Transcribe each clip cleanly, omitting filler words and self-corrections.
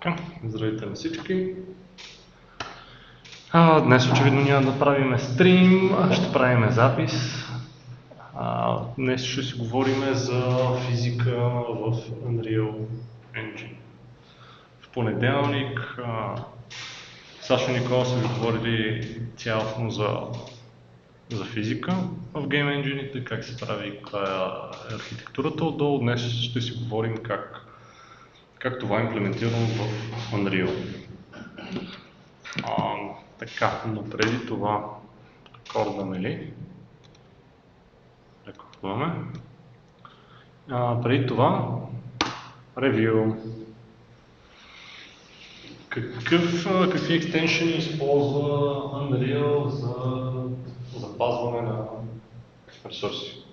Така, здравейте на всички. Днес очевидно няма да правим стрим, а ще правим запис. Днес ще си говорим за физика в Unreal Engine. В понеделник Сашо и Никола са ви говорили цялостно за физика в Game Engine-ите, как се прави и каква е архитектурата отдолу. Днес ще си говорим как това е имплементирано в Unreal. Така, но преди това рекордваме ли? Рекордваме. Преди това ревю. Какви екстеншени използва Unreal за запазване на ресурси?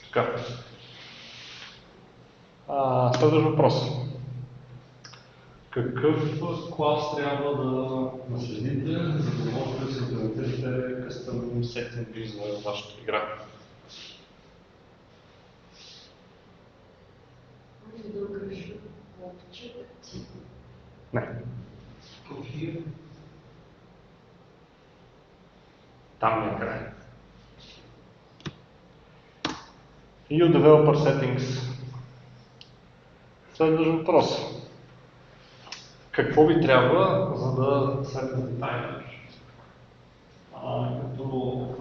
Така. Следващ въпрос. Какъв клас трябва да наследите, за да можете да се имплементирате custom сеттинги за вашата игра? Не. Там е край. EU Developer Settings. Следващ въпрос. Какво ви трябва, за да сетнете таймер? Като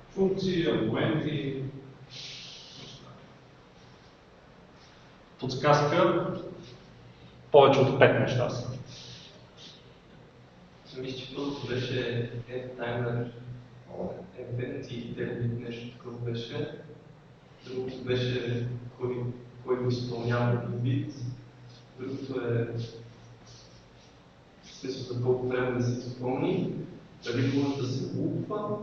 функции, аргументи, подсказка, повече от 5 неща са. Мисля, че първото беше таймер, event и нещо такова беше. Другото беше кой го изпълнява бит. Другото е смисъл за колко време да се изпълни, дали може да се лупва.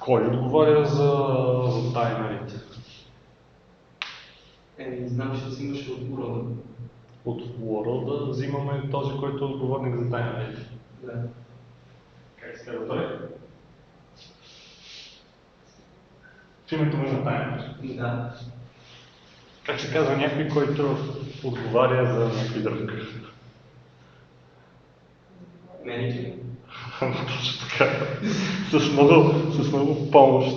Кой отговаря за таймерите? Не знам, че си имаше от World. От World взимаме този, който е отговорник за таймерите. Да. Как се казва той? В името му има таймер. Да. Как се казва някой, който отговаря за някой друг? Менеджер. Точно така. С много помощ.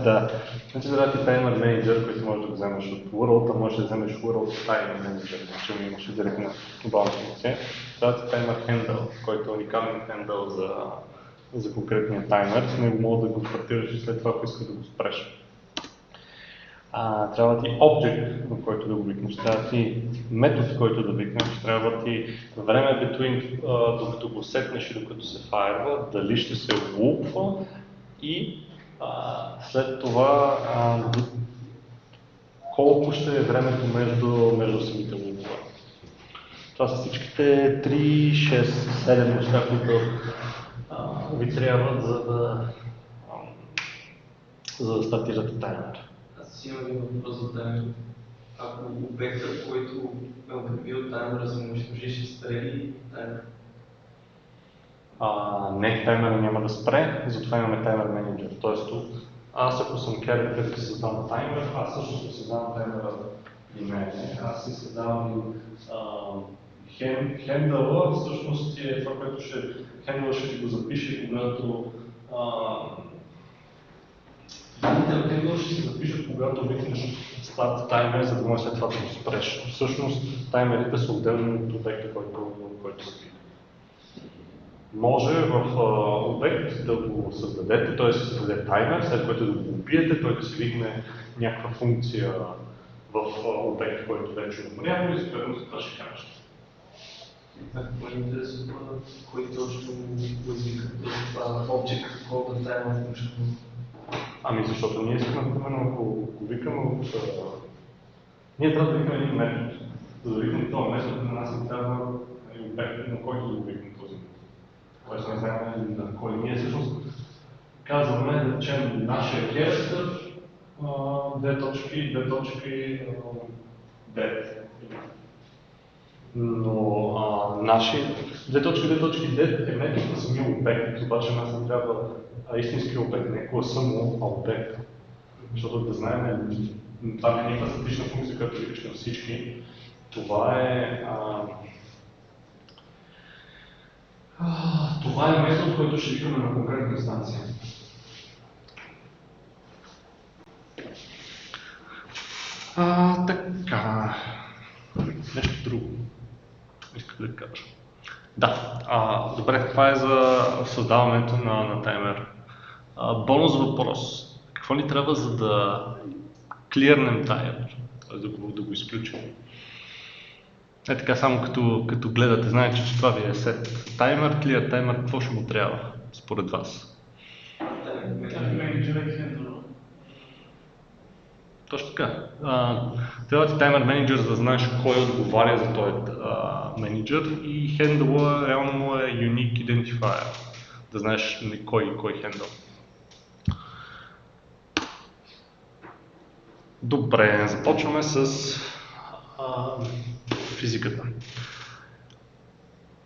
Да. Значи трябва ти таймер менеджер, който можеш да вземеш от World, а можеш да вземеш World таймер менеджер, защото имаш директно глобална функция. Трябва ти таймер handle, който е уникален handle за конкретния таймер. С него мога да го квартираш и след това, ако искаш да го спреш. Трябва ти object, на който да го викнеш, трябва ти метод, който да викнеш, трябва ти време between, докато го сетнеш и докато се файрва, дали ще се лупва и след това колко ще е времето между самите лупове. Това са всичките 3, 6, 7 неща, които ви трябват, за да стартирате таймер. Аз имам един въпрос за таймер. Ако обектът, който е обявил таймера, се унищожи, ще спре ли таймер? Не, таймера няма да спре, затова имаме таймер менеджер. Тоест, аз ако съм character и си създавам таймер, аз също си създавам таймера и не. Аз си създавам хендъла, всъщност е това, което хендъла ще ти го запише, когато хендъла ще се запишат, когато викнеш start таймер, за да може след това да го спреш. Всъщност таймерите са отделни от обекта, който се вика. Може в обект да го създадете, т.е. да се създаде таймер, след което да го убиете, той да се викне някаква функция в обект, който вече е умрял и съответно за това ще кажете. Ако ме интересува, кой точно го извика това object, колко таймер включително? Защото ние искаме, примерно, ако го викаме от... Ние трябва да викаме един метод. За да викаме този метод, на нас ни трябва обект, на който да го викаме този метод. Тоест не знаем на кой. Ние всъщност казваме, да речем, нашия character, две точки, dead. Но наши 2.2.dead е метод на самия обект, обаче нас не трябва истински обект, не класа му, а обект. Защото да знаем, това не е някаква статична функция, която викаш на всички. Това е метод, който ще викаме на конкретна инстанция. Така. Нещо друго. Исках да кажа. Да, добре, това е за създаването на таймер. Бонус въпрос. Какво ни трябва, за да клирнем таймер, т.е. да го изключим? Е така, само като гледате, знаете, че това ви е сет. Таймер, clear таймер, какво ще му трябва, според вас? Точно така. Трябва ти таймер менеджер, за да знаеш кой отговаря за този менеджер и хендъла реално му е unique identifier, да знаеш кой хендъл. Добре, започваме с физиката.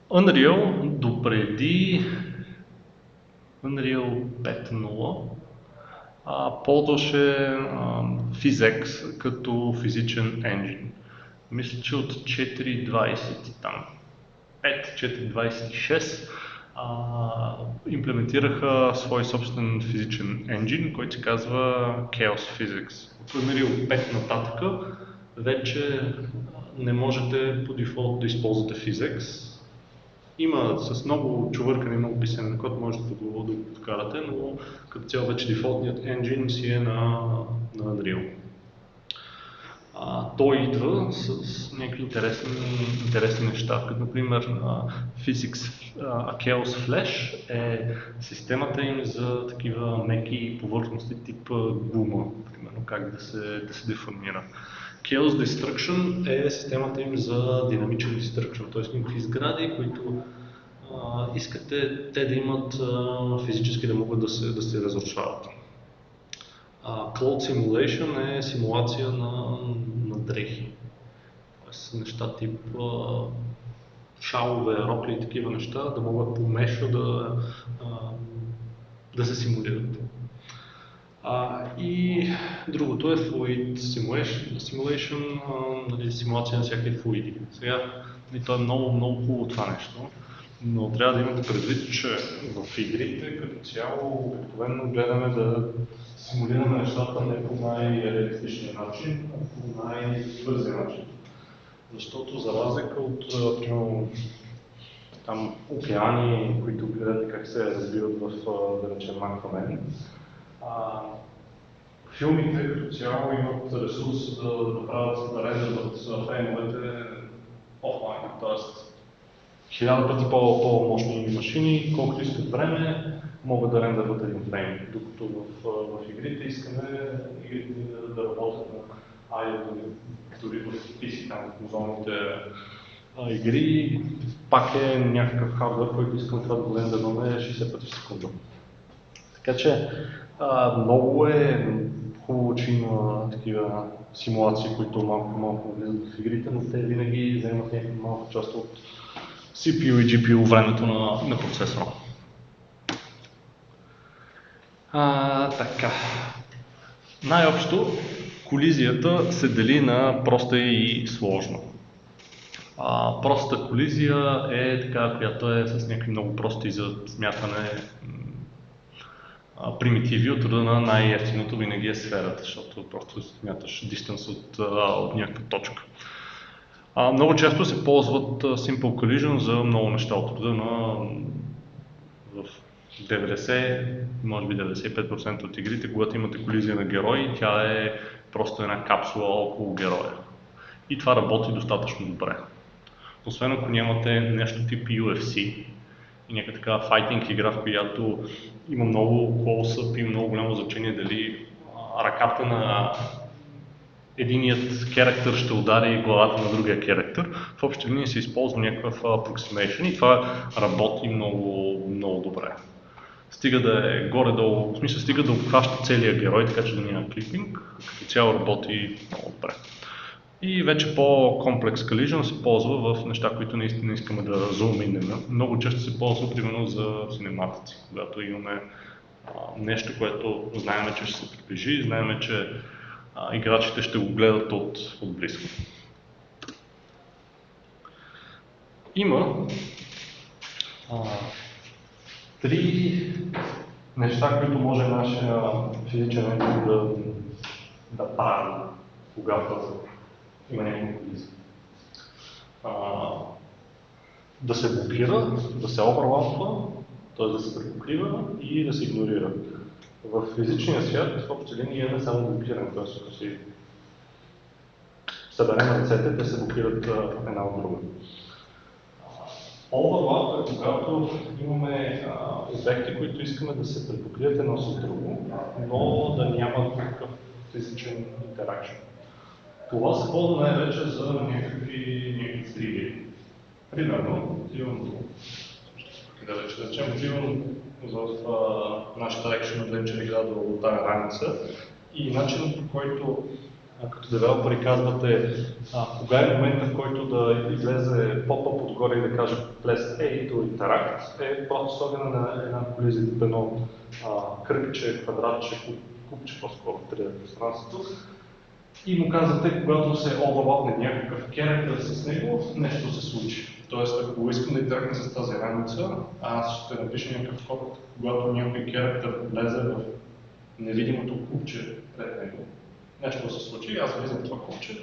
Unreal допреди Unreal 5.0 ползваше PhysX като физичен енджин. Мисля, че от 4.26 имплементираха свой собствен физичен енджин, който се казва Chaos Physics. От Unreal 5 нататък вече не можете по дефолт да използвате PhysX. Има с много чувъркане, много писане на код, можете да го подкарате, но като цяло вече дефолтният енджин си е на Unreal. Той идва с някакви интересни неща, като например Physics Chaos Flash е системата им за такива меки повърхности тип гума, примерно как да се деформира. Chaos Destruction е системата им за динамичен destruction, т.е. някакви сгради, които искате те да имат физически да могат да се разрушават. Cloud Simulation е симулация на дрехи, т.е. неща тип шалове, рокли и такива неща да могат по меша да се симулират. И другото е Fluid Simulation, симулация на всякакви флуиди. Сега, то е много хубаво това нещо, но трябва да имате предвид, че в игрите като цяло обикновено гледаме да симулираме нещата не по най-реалистичния начин, а по най-бързия начин. Защото за разлика от там океани, които гледате как се разбиват в, да речем, Макромен, филмите като цяло имат ресурс да правят да рендерват фреймовете офлайн, т.е. 1000 пъти по-мощни машини, колкото искат време, могат да рендерват един фрейм, докато в игрите искаме игрите да работят на дори в PC, там в мозолните игри, пак е някакъв хардвер, който искам това да го рендерваме 60 пъти в секунда. Така че много е хубаво, че има такива симулации, които малко влизат в игрите, но те винаги вземат някаква малка част от CPU и GPU времето на процесора. Така. Най-общо, колизията се дели на проста и сложна. Простата колизия е така, която е с някакви много прости за смятане примитиви от рода на най-ефтиното винаги е сферата, защото просто смяташ дистанс от някаква точка. Много често се ползват Simple Collision за много неща от рода на в 90, може би 95% от игрите, когато имате колизия на герои, тя е просто една капсула около героя. И това работи достатъчно добре. Освен ако нямате нещо тип UFC и някаква такава файтинг игра, в която има много close-up и много голямо значение дали ръката на единият керактер ще удари главата на другия керактер. В общи линии се използва някакъв approximation и това работи много добре. Стига да е горе-долу, в смисъл стига да обхваща целия герой, така че да няма клипинг, като цяло работи много добре. И вече по-комплекс collision се ползва в неща, които наистина искаме да зуминем. Много често се ползва примерно за синематици, когато имаме нещо, което знаем, че ще се приближи, знаем, че играчите ще го гледат от близко. Има три неща, които може нашия физичен енджин да прави, когато има някакво колизия. Да се блокира, да се оверлапва, т.е. да се препокрива и да се игнорира. В физичния свят в общи линии имаме само блокиране, т.е. ако си съберем ръцете, те се блокират една от друга. Оверлап е когато имаме обекти, които искаме да се препокрият едно с друго, но да няма такъв физичен интеракшн. Това се ползва най-вече за някакви тригери. Примерно, отивам да речем, отивам в нашата Action Adventure игра до тази раница и начинът, по който като девелопери казвате кога е момента, в който да излезе поп-ъп отгоре и да каже Press A to Interact, е просто слагане на една колизия в едно кръгче, квадратче, купче по-скоро в 3D пространството. И му казвате, когато се оверлапне някакъв керактер с него, нещо се случи. Тоест, ако искам да интерактна с тази раница, аз ще напиша някакъв код, когато някой керактер влезе в невидимото купче пред него. Нещо се случи, аз влизам в това купче,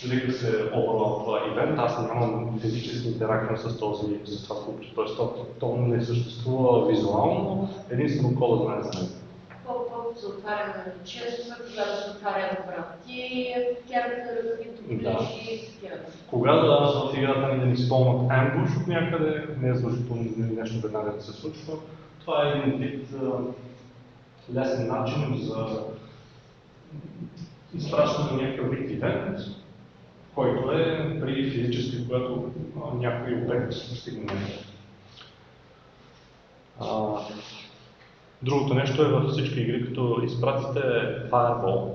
дали да се оверлапва ивент, аз нямам физически интеракция с това купче. Тоест, то не съществува визуално, единствено кода знае за него. Поп-ъп за отваряне на честа, когато се отваря на врати, керактера, които ближи и такива. Когато в играта ни да ни спомнят ambush от някъде, не е задължително нещо веднага да се случва. Това е един вид лесен начин за изпращане на някакъв вид ивент, който е при физически, когато някой обект стигне нещо. Другото нещо е във всички игри, като изпратите Fireball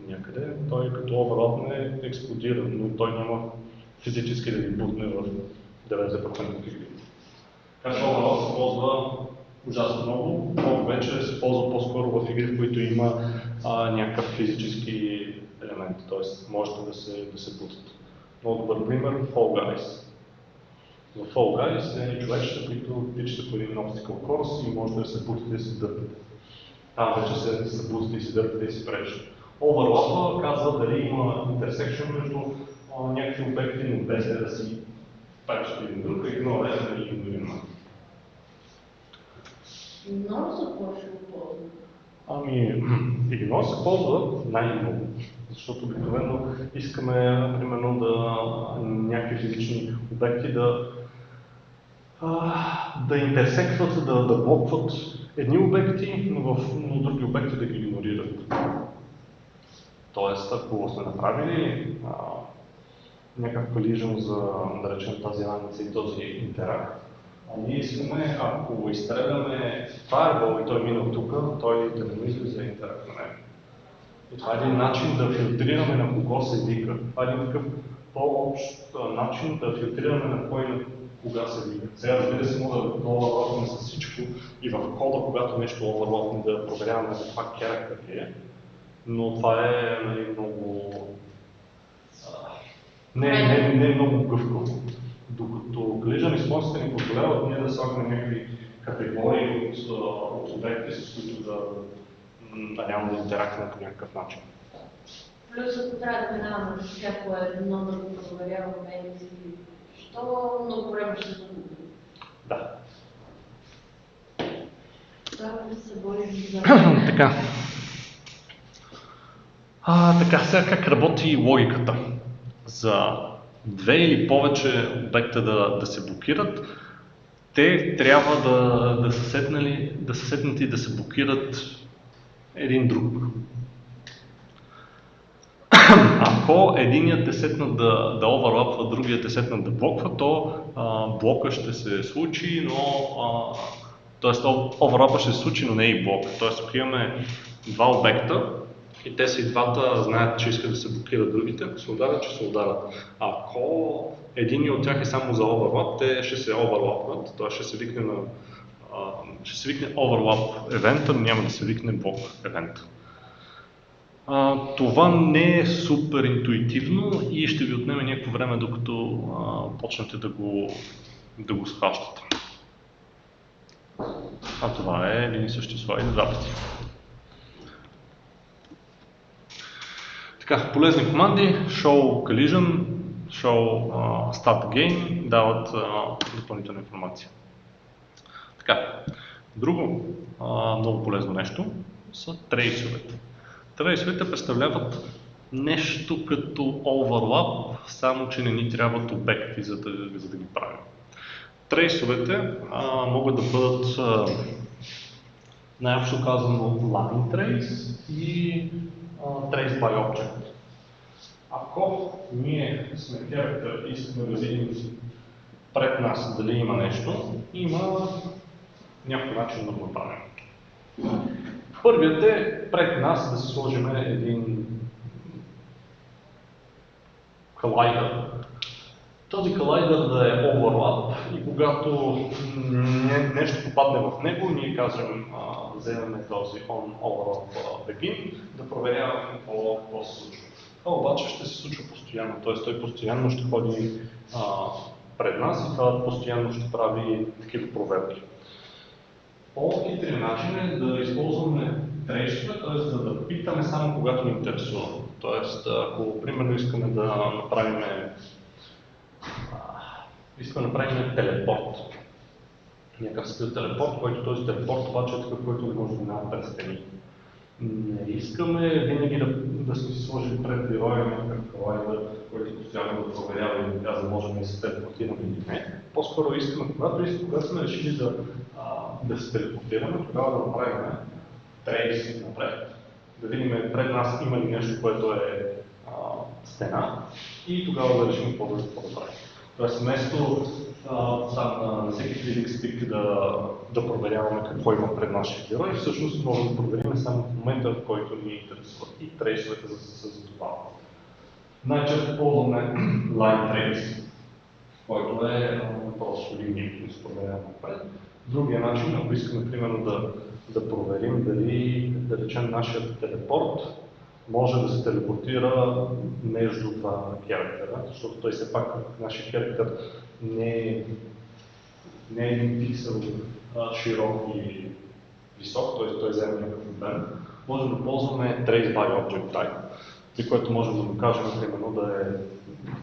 някъде, той като оверлапне експлодира, но той няма физически да ви бутне в 90% от игри. Така че оверлап се ползва ужасно много, но вече се ползва по-скоро в игри, в които има някакъв физически елемент, т.е. можете да се бутат. Много добър пример – Fall Guys. В Fall Guys е човечета, които тичате по един obstacle course и можете да се бутате и се дърпате. Там вече се бутате и се дърпате и се пречите. Оверлапа казва дали има интерсекшн между някакви обекти, но без да си пречите един друг, и едно време да ги игнорираме. Игнор за какво ще го ползва? Игнор се ползва най-много, защото обикновено искаме, примерно, някакви физични обекти да интерсектват, да блокват едни обекти, но други обекти да ги игнорират. Тоест, ако сме направили някакъв collision за, да речем, тази раница и този интеракт, ние искаме, ако изстреляме Fireball и той мина тук, той да не мисли за интеракт на него. И това е един начин да филтрираме на кого се вика. Това е един такъв по-общ начин да филтрираме на кой на кога се вика. Сега, разбира се, може да оверлапваме с всичко и в кода, когато нещо оверлапне, да проверяваме за това керактер ли е. Но това е много... не е много гъвкаво. Докато collision response ни позволяват ние да слагаме някакви категории от обекти, с които да нямаме интеракция по някакъв начин. Плюс ако трябва да минаваме всяко едно да го проверяваме, що много време ще загубим. Да. Трябва да се борим за... Така. Така, сега как работи логиката? За две или повече обекта да се блокират, те трябва да са седнати и да се блокират един друг. Ако единият е сетнат да оверлапва, другият е сетнат да блоква, то блока ще се случи, но т.е. оверлапа ще се случи, но не и блок. Т.е. ако имаме два обекта и те са и двата знаят, че искат да се блокират другите, ако се ударят, че се ударят. Ако един от тях е само за overlap, те ще се оверлапнат, т.е. ще се викне overlap евента, но няма да се викне блок евента. Това не е супер интуитивно и ще ви отнеме някакво време, докато почнете да го схващате. Това е линии същества и два пъти. Така, полезни команди, show collision, show start gain дават допълнителна информация. Така, друго много полезно нещо са трейсовете. Трейсовете представляват нещо като overlap, само че не ни трябват обекти, за да ги правим. Трейсовете могат да бъдат най-общо казано line trace и trace by object. Ако ние сме character и искаме да видим пред нас дали има нещо, има някакъв начин да го направим. Първият е пред нас да си сложим един колайдър. Този колайдър да е overlap и когато нещо попадне в него, ние казваме, вземем този on overlap begin, да проверяваме какво се случва. Това обаче ще се случва постоянно, т.е. той постоянно ще ходи пред нас и това постоянно ще прави такива проверки. По-хитрия начин е да използваме трейсове, т.е. да питаме само когато ни интересува. Т.е. ако примерно искаме да направим телепорт, някакъв стил телепорт, който този телепорт обаче е такъв, който не може да минава през стени. Не искаме винаги да сме си сложили пред героя някакъв колайдър, който постоянно да проверява и да казва можем да се телепортираме или не. По-скоро искаме, когато сме решили да се телепортираме, тогава да направим трейс напред, да видим пред нас има ли нещо, което е стена и тогава да решим какво да правим. Тоест вместо на всеки физик стик да проверяваме какво има пред нашия герой, всъщност можем да проверим само в момента, в който ни интересува и трейсовете за това. Най-често ползваме line trace, който е просто линия, които се проверява напред. Другия начин, ако искаме примерно да проверим дали, да речем, нашия телепорт може да се телепортира между два характера, защото той все пак нашия характер не е един пиксел широк и висок, т.е. той взема някакъв обем. Можем да ползваме trace by object type, при което можем да му кажем, примерно, да е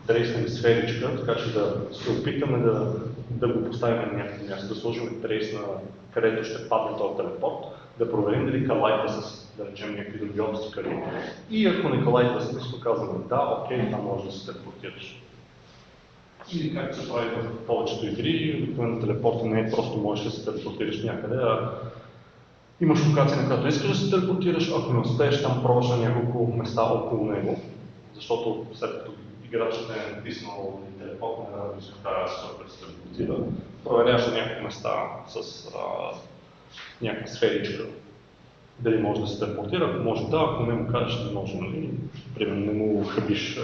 трейснем сферичка, така че да се опитаме да го поставим на някакво място, да сложим трейс на където ще падне този телепорт, да проверим дали калайдва с, да речем, някакви други обстикали. И ако не калайдва с нищо, казваме да, окей, там може да се телепортираш. Или както се прави в повечето игри, обикновено телепорта не е просто можеш да се телепортираш някъде, а имаш локация, на която искаш да се телепортираш, ако не успееш, там пробваш на няколко места около него, защото след като играчът е натиснал телепорт на висота, да се телепортира, проверяваш на няколко места с някаква сферичка, дали може да се телепортира, ако може да, ако не му кажеш, не може, нали, примерно не му хабиш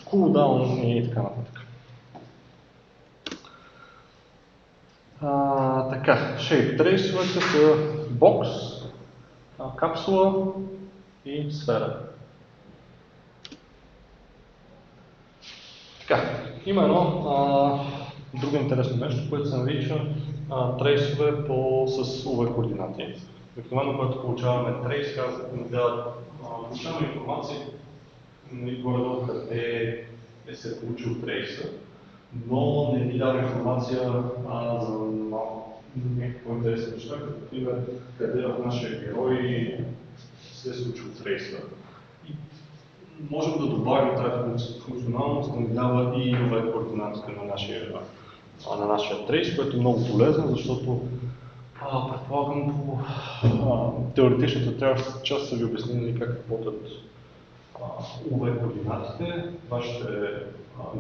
кулдаун и така нататък. Така, shape трейсовете са бокс, капсула и сфера. Така, има едно друго интересно нещо, което се нарича трейсове с UV координати. Обикновено, когато получаваме трейс, получаваме информация горе-долу къде се получил трейса, но не ни дава информация за някакво интересно неща, като например къде в нашия герой се е случил трейса. И можем да добавим тази функционалност, да ни дава и UV координатите на нашия трейс, което е много полезно, защото предполагам по теоретичната част са ви обяснили как работят UV координатите. Вашите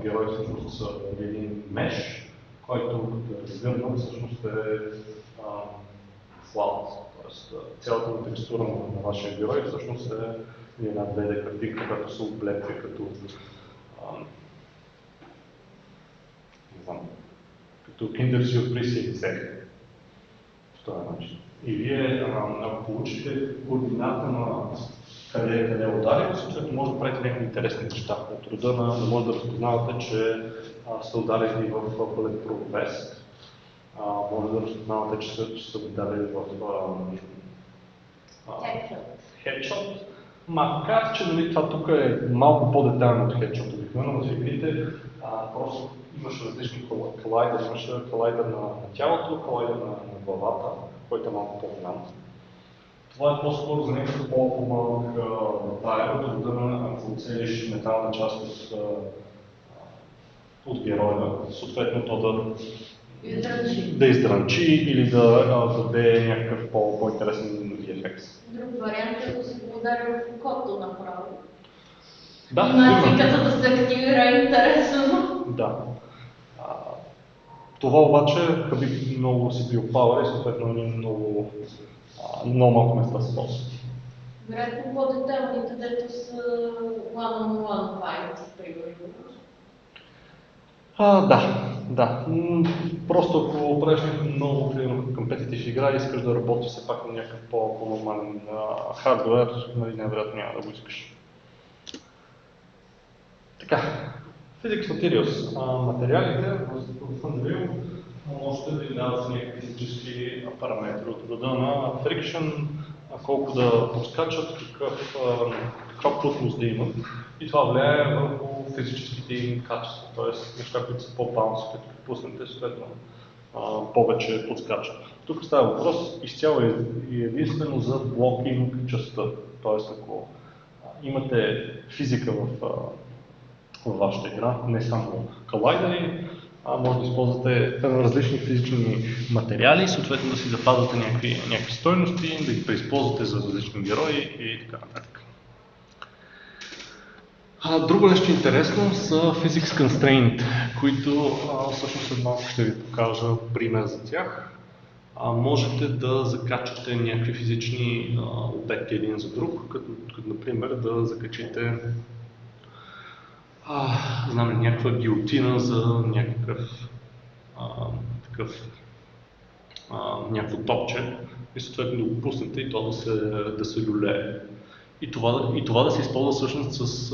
герои всъщност са един меш, който да разгърнат всъщност е флаут. Тоест, цялата му текстура на вашия герой всъщност е една 2D графика, която се облепва като Kinder Surprise или цех. По този начин. И вие, ако получите координата на къде ударите, съответно може да правите някакви интересни неща. От рода да може да разпознавате, че сте ударили в Bulletproof Vest. Може да разпознавате, че сте ударили в Headshot. Макар че това тук е малко по-детайлно от Headshot. Обикновено в игрите просто имаш различни колайдери. Имаш колайдер на тялото, колайдер на главата, който е малко по-голям. Това е по-скоро за някакъв по-малък батайер, от рода на ако целиш метална част от героя, съответно то да издранчи или да даде някакъв по-интересен ефект. Друг вариант е да се удари в окото направо. Да, Анимацията да се активира интересно. Да. Това обаче Хабиб много си бил пауър и съответно много малко места се ползва. Вероятно по-детайлните, дето са one-on-one fight, примерно. Да. Просто ако правиш много компетитив игра и искаш да работиш все пак на някакъв по-нормален хардуер, най-вероятно няма да го искаш. Така, Physics Materials. Материалите в Unreal можете да им дават някакви физически параметри от рода на friction, колко да подскачат, каква плътност да имат. И това влияе върху физическите им качества, т.е. неща, които са по-баунси, като пуснете, съответно повече подскачат. Тук става въпрос изцяло и единствено за блокинг частта, т.е. ако имате физика в вашата игра, не само колайдери, може да използвате различни физични материали, съответно да си запазвате някакви стойности, да ги преизползвате за различни герои и така нататък. Друго нещо интересно са Physics Constraint, които всъщност след малко ще ви покажа пример за тях. Можете да закачате някакви физични обекти един за друг, като например да закачите някаква гилотина за някакво топче и съответно да го пуснете и то да се люлее. И това да се използва всъщност с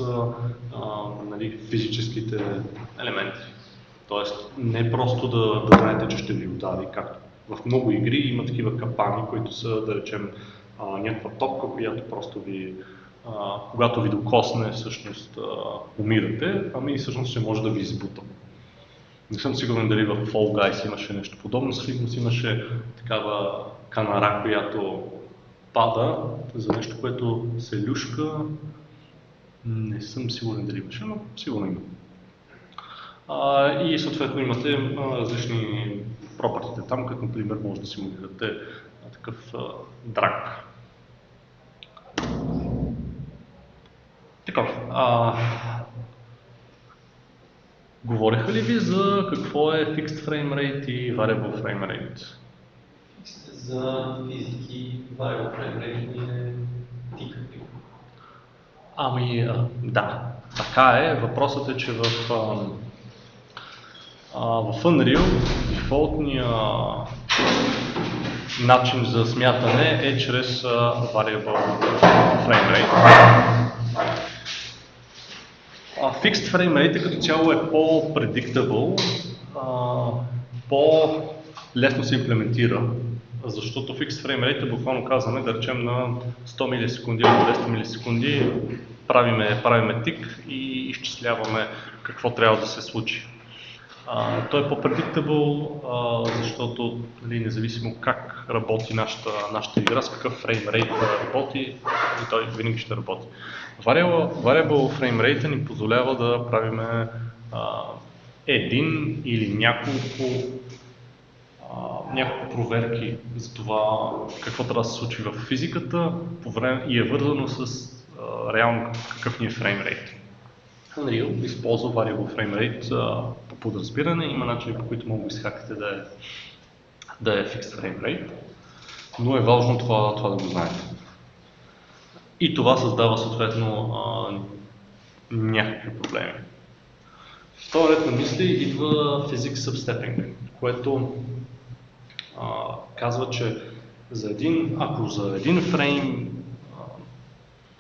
физическите елементи. Тоест не просто да знаете, че ще ви удари, както в много игри има такива капани, които са, да речем, някаква топка, която просто когато ви докосне, всъщност умирате, ами всъщност ще може да ви избута. Не съм сигурен дали в Fall Guys имаше нещо подобно, всъщност имаше такава канара, която пада за нещо, което се люшка. Не съм сигурен дали имаше, но сигурно има. И съответно имате различни пропъртите там, като например може да симулирате такъв драк. Така, говориха ли ви за какво е Fixed Frame Rate и Variable Frame Rate? За физики, Variable Frame Rate ни е тикати. Да, така е. Въпросът е, че в Unreal дефолтният начин за смятане е чрез Variable Frame Rate. Fixed Frame Rate като цяло е по-predictable, по-лесно се имплементира, защото Fixed Frame Rate е буквално казваме, да речем на 100 милисекунди или 10 милисекунди правиме тик и изчисляваме какво трябва да се случи. Той е по-predictable, защото независимо как работи нашата игра, с какъв фреймрейт работи, и той винаги ще работи. Variable Frame Rate ни позволява да правим един или няколко проверки за това какво трябва да се случи в физиката и е вързано с реално какъв ни е фреймрейт. Unreal използва Variable Frame Rate по подразбиране, има начини, по които могат да изхакате да е Fixed Frame Rate. Но е важно това да го знаете. И това създава съответно някакви проблеми. В този ред на мисли идва Physics Substepping, което казва, че ако за един фрейм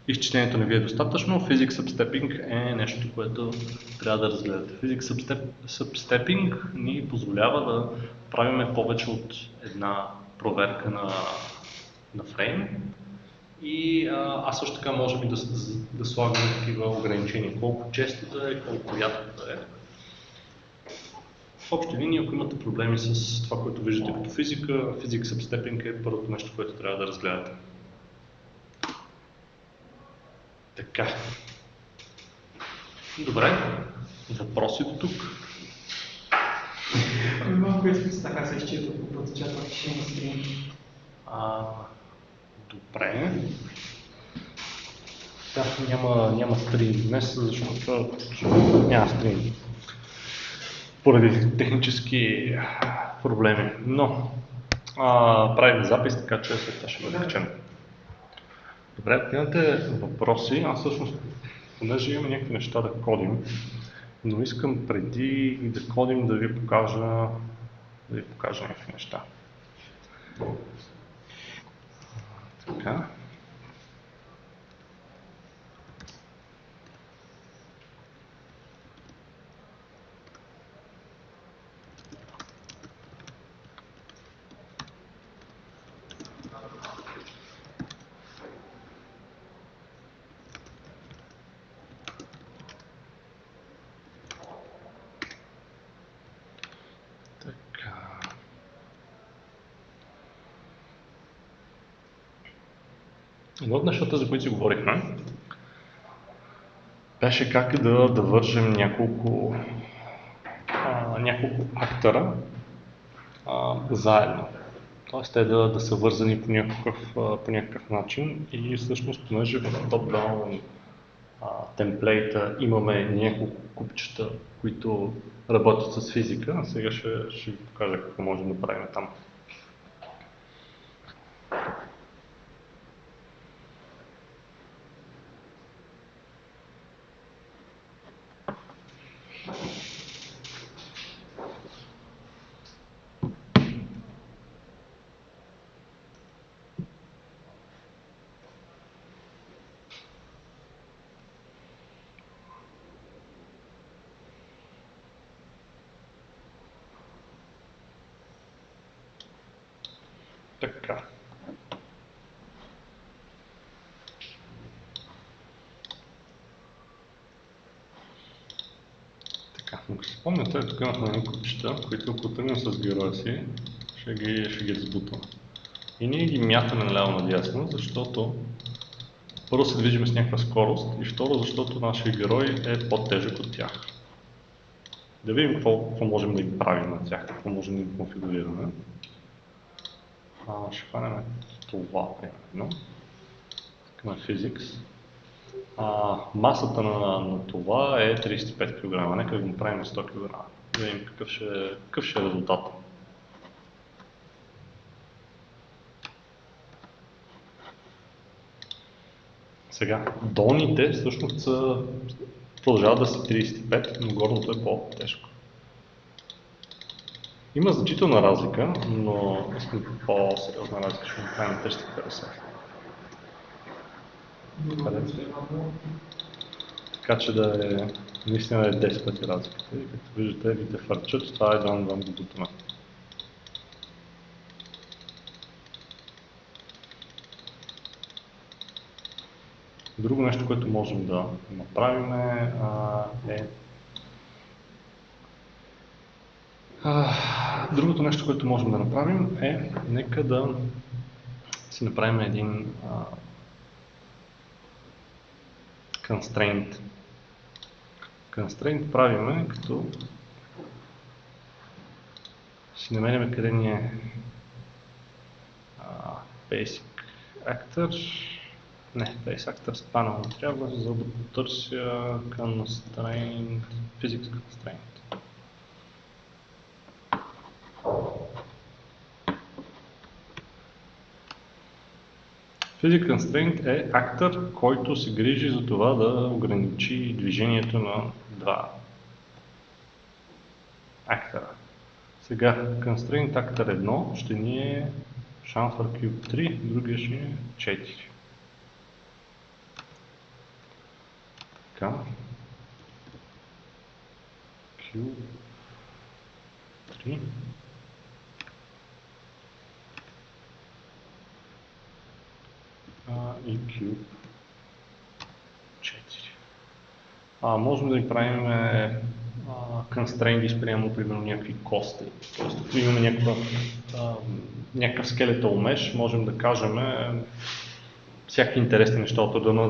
изчислението не ви е достатъчно, Physics Substepping е нещо, което трябва да разгледате. Physics Substepping ни позволява да правим повече от една проверка на фрейм и също така можем да слагаме такива ограничения, колко често да е, колко рядко да е. В общи линии, ако имате проблеми с това, което виждате като физика, Physics Substepping е първото нещо, което трябва да разгледате. Така. Добре. Въпроси до тук? Малко искам така се изчита по подчата ще има стрим. Добре. Да, няма стрим днес, защото няма стрим. Поради технически проблеми. Но правим запис, така че след това ще бъде качено. Добре, ако имате въпроси, аз всъщност, понеже имаме някакви неща да кодим, но искам преди да кодим да ви покажа някакви неща. Така. Едно от нещата, за които си говорихме, беше как да вържем няколко актера заедно. Тоест те да са вързани по някакъв начин и всъщност, понеже в top-down темплейта имаме няколко купчета, които работят с физика, сега ще ви покажа какво можем да правим там. Така. Ако се спомняте, тук имахме едни купчета, които ако тръгнем с героя си, ще ги разбутваме. И ние ги мятаме наляво надясно, защото първо се движим с някаква скорост и второ, защото нашия герой е по-тежък от тях. Да видим какво можем да ги правим на тях, какво можем да ги конфигурираме. Ще хванем това, примерно. Към Physics. Масата на това е 35 кг, нека да го направим 100 кг. Да видим какъв ще е резултат. Сега, долните всъщност продължават да са 35, но горното е по-тежко. Има значителна разлика, но искам по-сериозна разлика, ще направим тежки 50. Така че да е наистина е 10 пъти разликата. И като виждате, вите фърчат, това е едва го бутона. Друго нещо, което можем да направим другото нещо, което можем да направим е, нека да си направим един constraint. Constraint правиме, като си намерим къде ни е Basic Actor. Не, Basic Actor спанало трябва, за да потърся Constraint, Physics Constraint. Physical constraint е актър, който се грижи за това да ограничи движението на два актъра. Сега, constraint актър 1 ще ни е Chamfer Cube 3, другия ще е 4. Така. Cube 3. И Cube 4. Можем да им правим constraint спрямо, примерно, някакви кости. Тоест, ако имаме някакъв скелетал меш, можем да кажем всякакви интересни неща от дано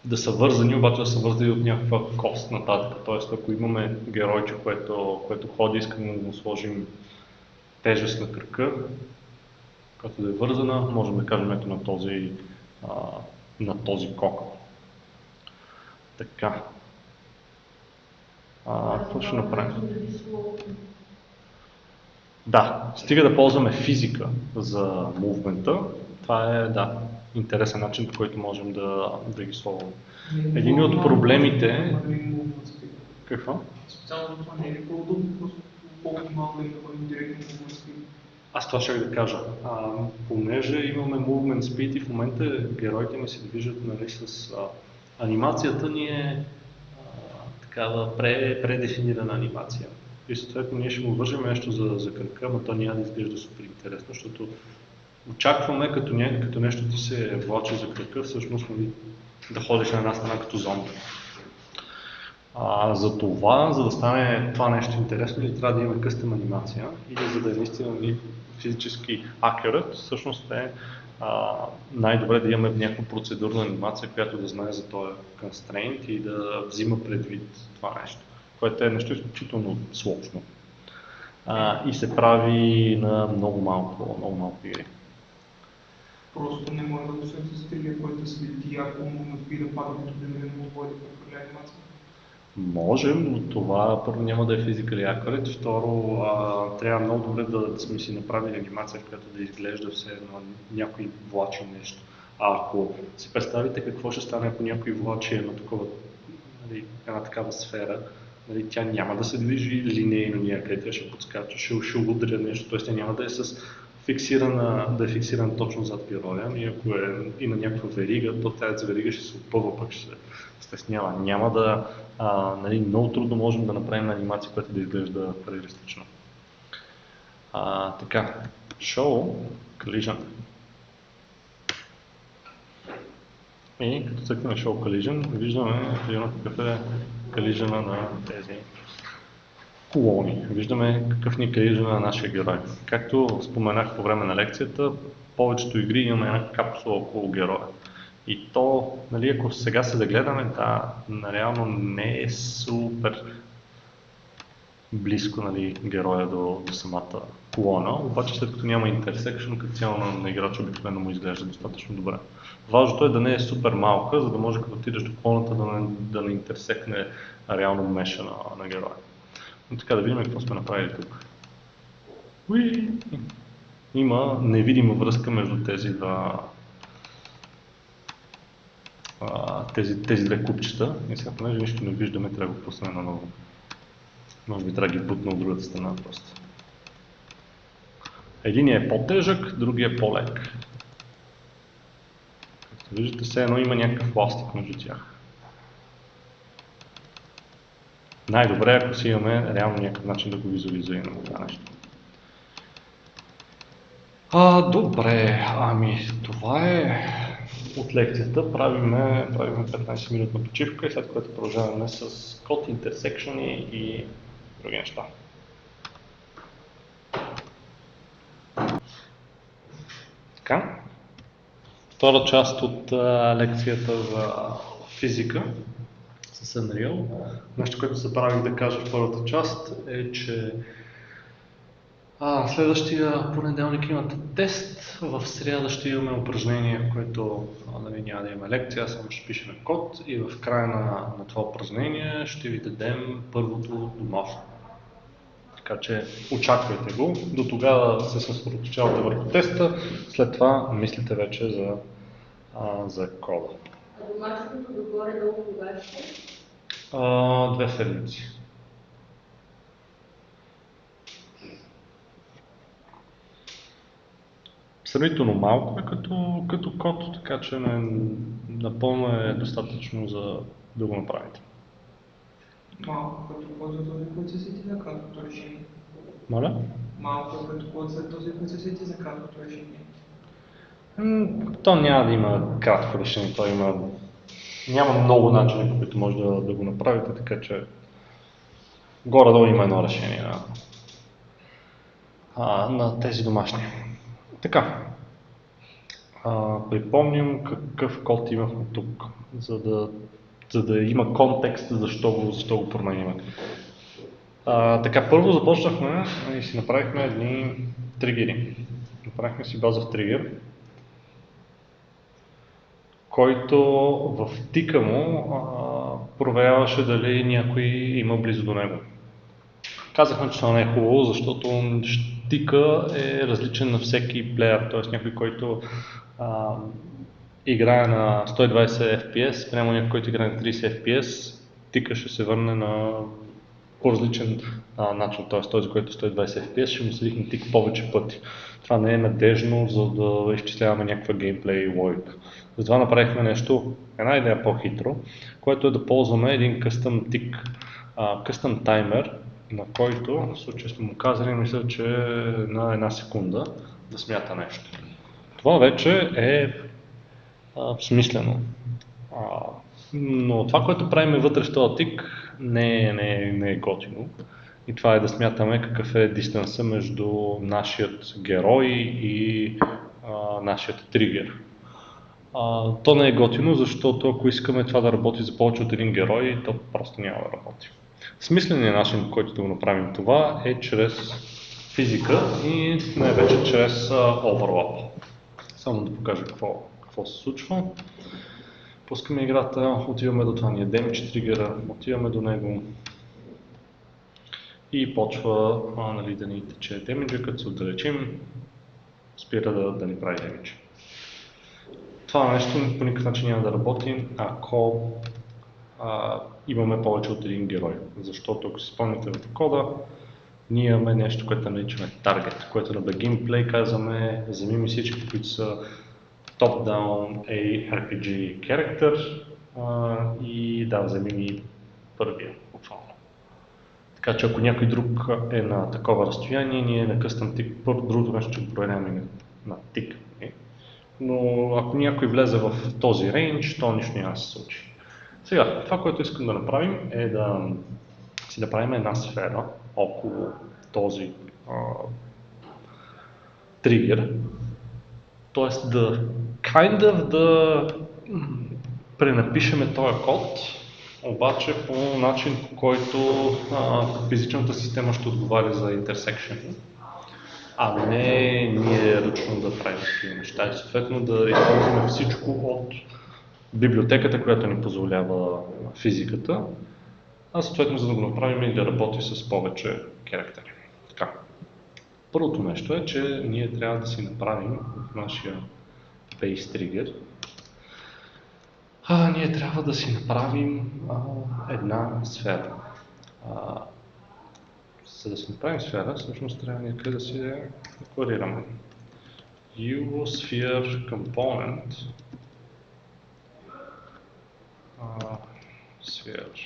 да са вързани, обаче да са вързани от някаква кост нататък. Тоест, ако имаме геройче, което ходи, искаме да му сложим тежест на кръка, която да е вързана, можем да кажем ето на този кокъл. Така. Какво ще направим? Да, стига да ползваме физика за мувмента. Това е, интересен начин, по който можем да ги солваме. Един от проблемите... Какво? Специално това не е по-удобно, просто по-малко има директно movement speed. Аз това ще да кажа. Понеже имаме movement speed и в момента героите ни се движат с... анимацията ни е такава предефинирана анимация. И съответно ние ще му вържим нещо за кръка, но то няма да изглежда супер интересно, защото очакваме като нещо ти се влачи за кръка, всъщност да ходиш на една страна като зомби. За да стане това нещо интересно, ни трябва да имаме къстъм анимация или за да е наистина физически accurate, всъщност е най-добре да имаме някаква процедурна анимация, която да знае за този constraint и да взима предвид това нещо, което е нещо изключително сложно и се прави на много малко игри. Просто не може да го след стрия, който следи, ако му да пада от определено отбой да прехвърля анимация. Можем, но това първо няма да е physically accurate, второ трябва много добре да сме си направили анимация, в която да изглежда все едно някой влачи нещо. Ако си представите какво ще стане, ако някой влачи една такава сфера, тя няма да се движи линейно някъде, тя ще подскача, ще удря нещо, т.е. тя няма да е фиксирана точно зад героя, ами ако е и на някаква верига, то тази верига ще се опъва, пък ще се стеснява. Няма да... много трудно можем да направим анимация, която да изглежда реалистично. Така, Show Collision. И като цъкнем Show Collision, виждаме какъв е collision на тези колони. Виждаме какъв ни е collision на нашия герой. Както споменах по време на лекцията, в повечето игри имаме една капсула около героя. И то, ако сега се загледаме, реално не е супер близко героя до самата колона, обаче след като няма интерсекшн, като цяло на играча обикновено му изглежда достатъчно добре. Важното е да не е супер малка, за да може като отидеш до колоната да не интерсекне реално меша на героя. Но така да видим какво сме направили тук. Има невидима връзка между тези две купчета и сега, понеже нищо не виждаме, трябва да го пуснем наново. Може би трябва да ги бутна от другата страна просто. Единият е по-тежък, другият е по-лек. Както виждате, все едно има някакъв пластик между тях. Най-добре е, ако си имаме реално някакъв начин да го визуализираме това нещо. Добре, това е от лекцията. Правиме 15-минутна почивка и след което продължаваме с код, интерсекшени и други неща. Така. Втора част от лекцията за физика с Unreal. Нещо, което забравих да кажа в първата част е, че следващия понеделник имате тест, в сряда ще имаме упражнение, в което няма да имаме лекция, само ще пишем код и в края на това упражнение ще ви дадем първото домашно. Така че очаквайте го, до тогава се съсредоточавате върху теста, след това мислите вече за кода. А домашното догоре-долу кога ще? 2 седмици. Сравнително малко е като код, така че напълно е достатъчно за да го направите. Малко като код за този, който се сети за краткото решение. Моля? Малко е като код за този, който се сети за краткото решение. То няма да има кратко решение, няма много начини, по които може да го направите, така че горе-долу има едно решение на тези домашни. Така, припомням какъв код имахме тук, за да има контекст защо го променим. Така, първо започнахме и си направихме едни тригери. Направихме си базов тригер, който в тика му проверяваше дали някой има близо до него. Казахме, че това не е хубаво, защото тика е различен на всеки плеер, т.е. някой, който играе на 120 FPS, прямо някой, който играе на 30 FPS, тика ще се върне на по-различен начин, т.е. този, който е 120 FPS, ще му се дихне тик повече пъти. Това не е надежно, за да изчисляваме някаква геймплей логика. Затова направихме една идея по-хитро, което е да ползваме един къстъм тик, къстъм таймер, на който, в случая сме му казали, мисля, че на 1 секунда да смята нещо. Това вече е смислено. Но това, което правим вътре в този тик, не е готино. И това е да смятаме какъв е дистанса между нашият герой и нашият тригер. То не е готино, защото ако искаме това да работи за повече от един герой, то просто няма да работи. Смисленият начин, по който да го направим това, е чрез физика и най-вече чрез overlap. Само да покажа какво се случва. Пускаме играта, отиваме до това ни е damage тригера, отиваме до него и почва да ни тече демиджа, като се отдалечим, спира да ни прави демидж. Това нещо по никакъв начин няма да работи, ако имаме повече от един герой. Защото ако си спомните в кода, ние имаме нещо, което наричаме target, което на геймплей казваме, вземем всички, които са top-down ARPG character и да, вземем и първия, буквално. Така че ако някой друг е на такова разстояние, ние на къстъм тик, другото нещо ще го проверяваме на тик. Но ако някой влезе в този рейндж, то нищо няма да се случи. Сега, това, което искам да направим е да си направим една сфера около този тригер. Т.е. да пренапишеме този код, обаче по начин, по който физичната система ще отговаря за интерсекшн, а не ние ръчно да правим такива неща и съответно да използваме всичко от библиотеката, която ни позволява физиката, а съответно за да го направим и да работи с повече характери. Така. Първото нещо е, че ние трябва да си направим в нашия base trigger, ние трябва да си направим една сфера. За да си направим сфера, всъщност трябва някъде да си я декларираме. USphere component sphere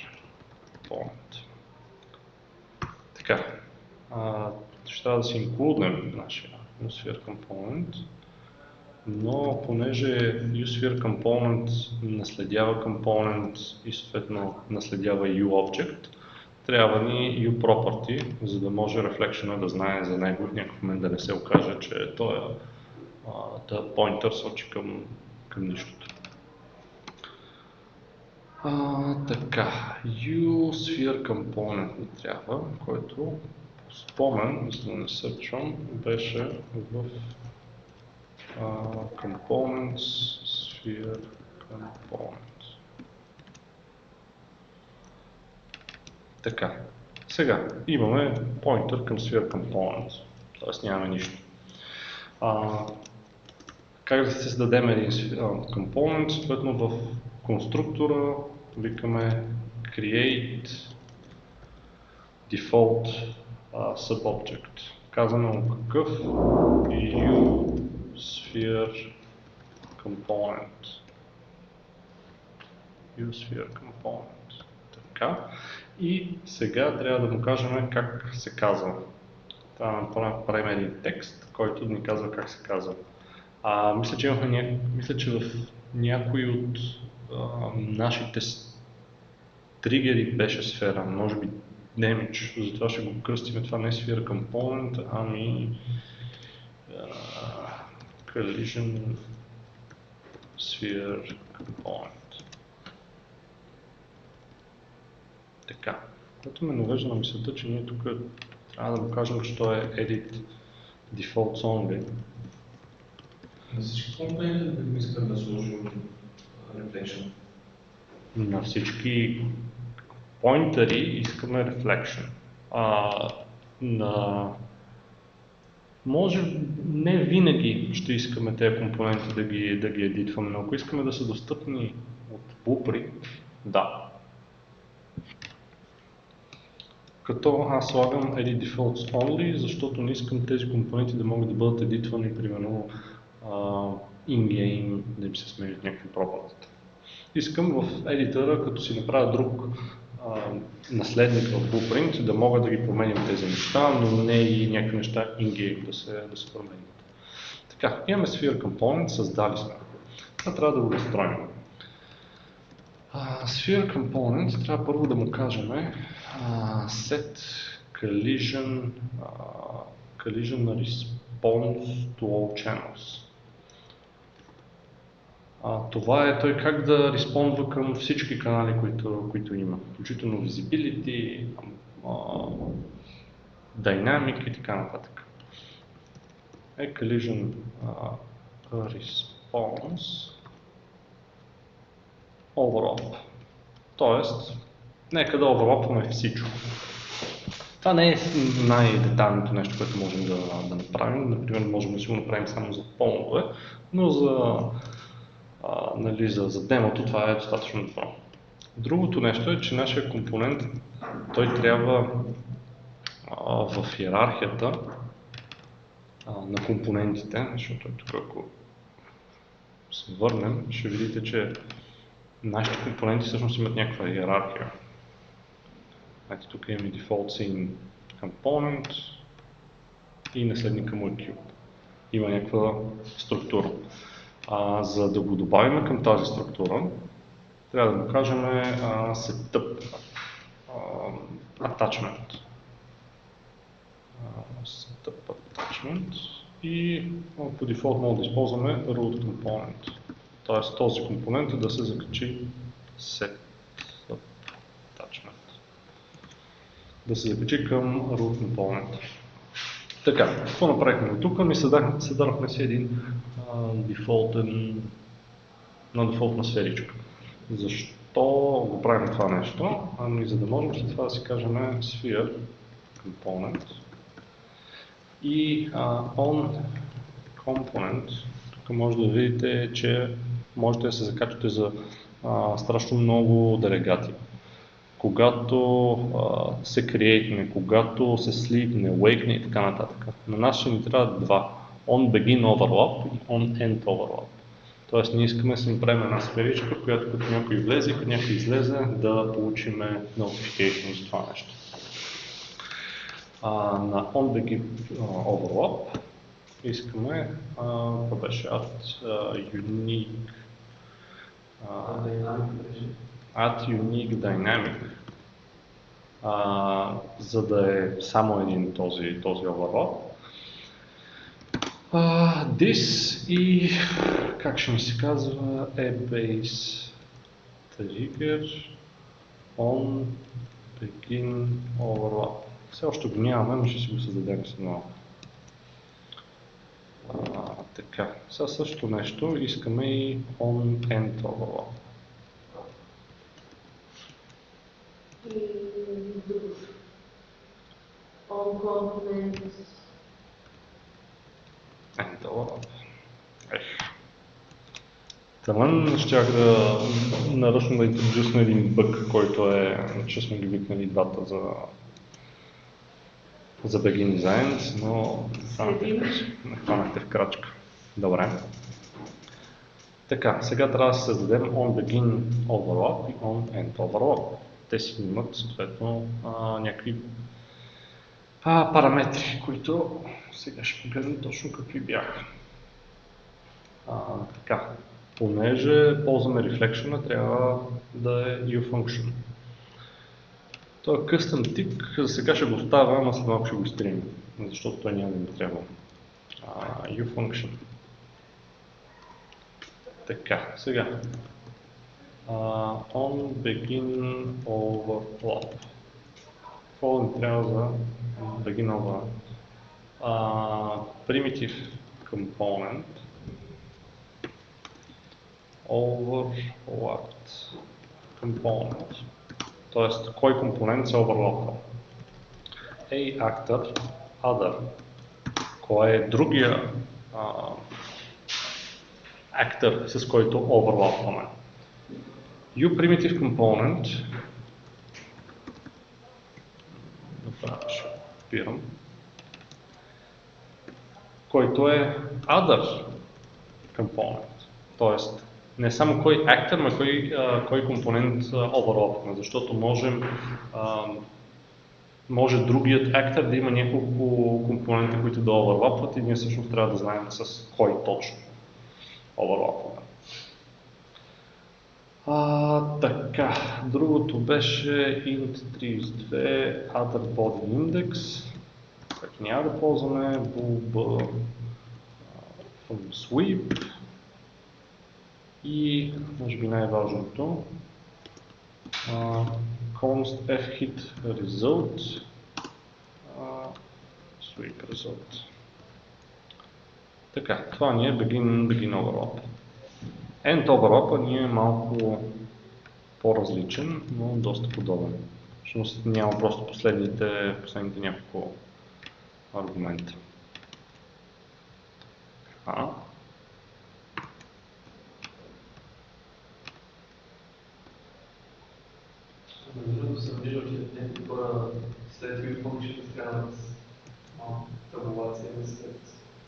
component. Така, ще трябва да си инклюднем нашия USphere component, но понеже USphere component наследява component и съответно наследява UObject, трябва ни UProperty, за да може Reflection да знае за него в някакъв момент да не се окаже, че този pointer сочи към нищото. Така, USphere component ни трябва, който по спомен, за да не сърчвам, беше в components sphere component. Така, Сега имаме pointer към sphere component, т.е. нямаме нищо. Как да се създадем един компонент? Съответно в конструктора викаме create default subobject. Казваме му какъв uSphere component. Така. И сега трябва да му кажем как се казва. Трябва да правим един текст, който да ни казва как се казва. Мисля, че в някои от нашите тригери беше сфера, може би damage, затова ще го кръстим. Това не е sphere component, ами collision sphere component. Така, което ме навежда на мисълта, че ние тук трябва да го кажем, че то е edit defaults only. На всички компоненти да искаме да сложим reflection? На всички поинтери искаме reflection. Може не винаги ще искаме тези компоненти да ги едитваме, но ако искаме да са достъпни от Blueprint, да. Като аз слагам edit defaults only, защото не искам тези компоненти да могат да бъдат едитвани, примерно in-game, да им се сменят някакви пропълнати. Искам в едитора, като си направя друг наследник в Blueprint, да мога да ги променям тези неща, но не и някакви неща in-game да се променят. Така, имаме Sphere Component, създали сме. Това трябва да го настроим. Sphere Component трябва първо да му кажем set collision response to all channels. Това е той как да респондва към всички канали, които има, включително visibility, dynamic и така нататък. Collision response overlap. Тоест, нека да overlapваме всичко. Това не е най-детайлното нещо, което можем да направим. Например, можем да си го направим само за полове, но за демото това е достатъчно добро. Другото нещо е, че нашия компонент, той трябва в иерархията на компонентите, защото тук ако се върнем, ще видите, че нашите компоненти всъщност имат някаква иерархия. Ето тук имаме default scene component и наследника му е cube. Има някаква структура. За да го добавим към тази структура, трябва да му кажем setup attachment. Setup attachment и по дефолт може да използваме root component. Т.е. този компонент да се закачи setup attachment. Да се закачи към root component. Така, какво направихме до тук? Ми създадохме си един дефолтна сферичка. Защо го правим това нещо? Ами за да можем след това да си кажем sphere component и on component. Тук може да видите, че можете да се закачате за страшно много делегати. Когато се креейтне, когато се слипне, wakeне и така нататък. На нас ще ни трябва два. On begin overlap и on end overlap. Тоест ние искаме да си направим една сферичка, която като някой влезе и като някой излезе да получим notification за това нещо. На on begin overlap искаме, какво беше, add unique dynamic, за да е само един този overlap. This и как ще ми се казва base trigger on begin overlap. Все още го нямаме, но ще си го създадем с едно. Така, сега същото нещо искаме и on end overlap. on component. End-overlap. Тъмън щях да нарочно да интродюсна един бък, който е, че сме ги викнали двата за Begin Designs, но не хванахте в крачка. Добре. Така, сега трябва да се създадем on Begin Overlap и on End Overlap. Те си имат съответно някакви параметри, които сега ще погледнем точно какви бяха. Така, понеже ползваме Reflection, трябва да е uFunction. Той е custom tick, за сега ще го оставя, но след малко ще го изтрием, защото той няма да ми трябва. uFunction. Така, сега. On Begin Overlap. Какво ни трябва за Begin Overlap? Primitive Component Overlapped Component. Тоест, кой компонент се оверлапва? A actor, other. Кой е другия actor, с който оверлапваме? uPrimitive Component. Добре, ще копирам. Който е other component. Тоест, не само кой actor, но кой компонент оверлапваме, защото може другият actor да има няколко компонента, които да оверлапват и ние всъщност трябва да знаем с кой точно оверлапваме. Така, другото беше int32 other body index, който няма да ползваме, bool from sweep и може би най-важното const fhit result sweep result. Така, това ни е begin overlap. End overlap ни е малко по-различен, но доста подобен. Всъщност няма просто последните няколко аргумента. Между съм виждал, че някакви хора след uFunction вкарват табулация след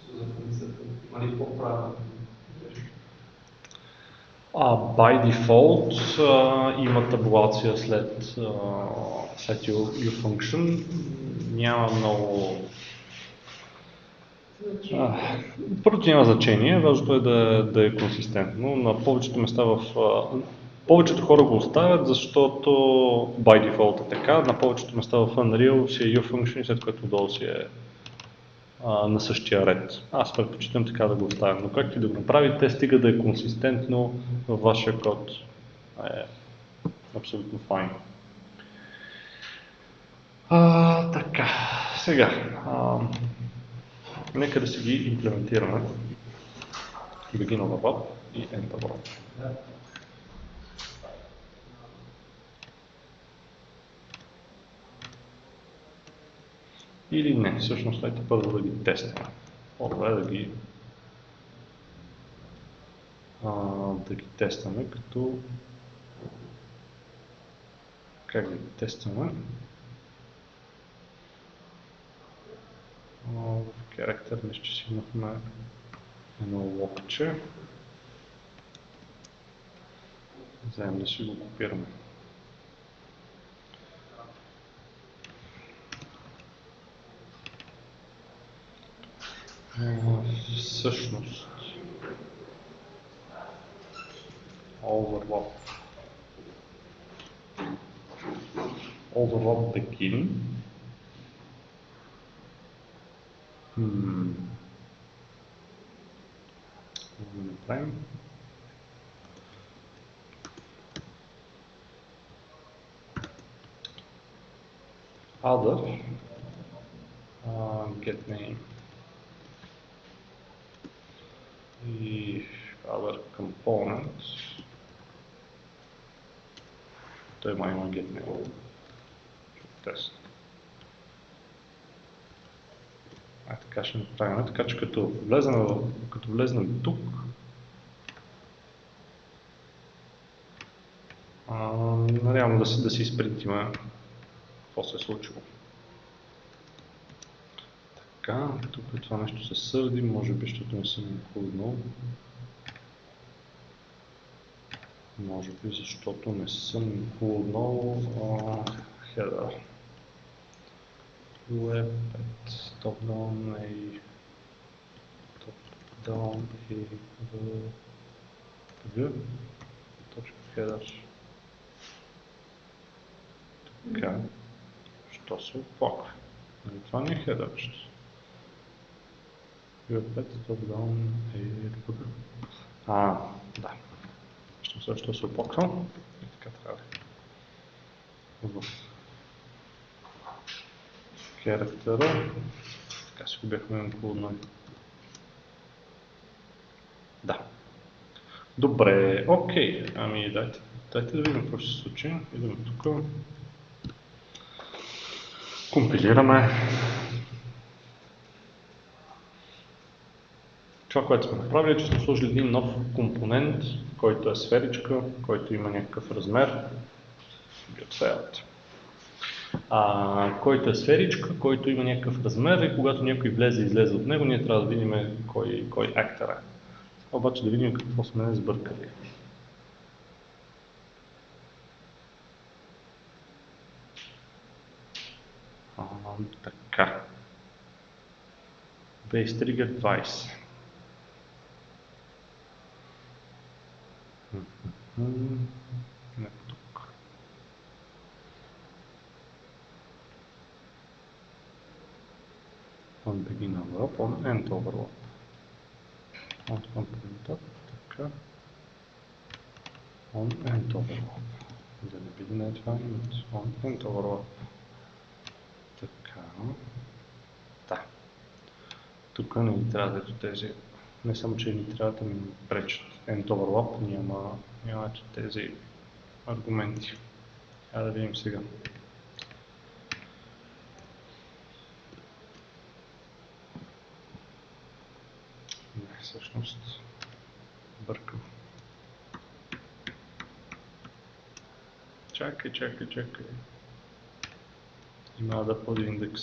сузафуницата. Има ли по-правилно? By default има табулация след uFunction. Няма много... Първото няма значение, важното е да е консистентно. На повечето места повечето хора го оставят, защото by default е така. На повечето места в Unreal си е uFunction, след което долу си е на същия ред. Аз предпочитам така да го оставям, но както и да го направите, стига да е консистентно във вашия код. Е абсолютно файн. Така, сега, нека да си ги имплементираме. Begin overlap и end overlap. Или не, всъщност дайте първо да ги тестваме. По-добре да ги тестваме, като как да ги тестваме? В character мисля, че си имахме едно локче. Вземем да си го копираме. Всъщност overlap begin да направим other get name и other components. Той има get name. Тест. Така ще направим. Така че като влезнем тук, реално да си изпринтиме какво се е случило. Така, тук това нещо се сърди, може би, защото не съм инклуднал. Може би, защото не съм инклуднал header. Web top-down и top-down и view. Точка header. Така, що се оплаква? Нали това не е header всъщност. View top-down и view. Да. Защо се оплаква? И така трябва. В характера. Така си го бяхме инклуднали. Да. Добре, окей. Ами дайте да видим какво ще се случи. Идем тук. Компилираме. Това, което сме направили, е, че сме сложили един нов компонент, който е сферичка, който има някакъв размер. Който е сферичка, който има някакъв размер и когато някой влезе и излезе от него, ние трябва да видим кой актър е. Обаче да видим какво сме сбъркали. Така. Base Trigger 20. Не тук. On begin overlap, on end overlap. On component, така. On end overlap. Да не видим това името. On end overlap. Така. Да. Тук не ни трябва да тези. Не само, че ни трябва да ни пречат. End overlap няма тези аргументи. Трябва да видим сега. Не, всъщност бъркам. Чакай. Има да ходи индекс.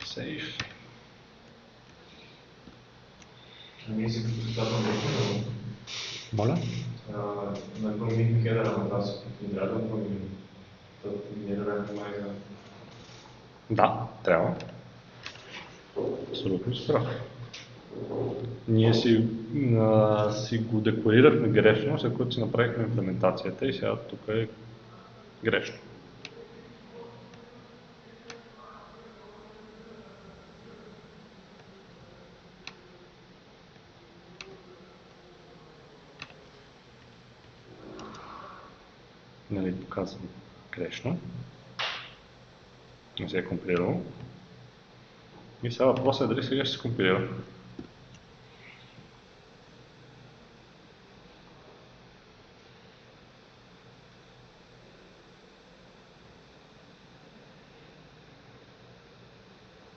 Сейф. Ами си като казвам нещо, Моля? на промени хедера на тази, не трябва да промени. Не да май. Да, трябва. Абсолютно си прав. Ние си го декларирахме грешно, след като си направихме имплементацията и сега тук е грешно. Нали, показвам грешно. Не се е компилирало. И сега въпросът е дали сега ще се компилира.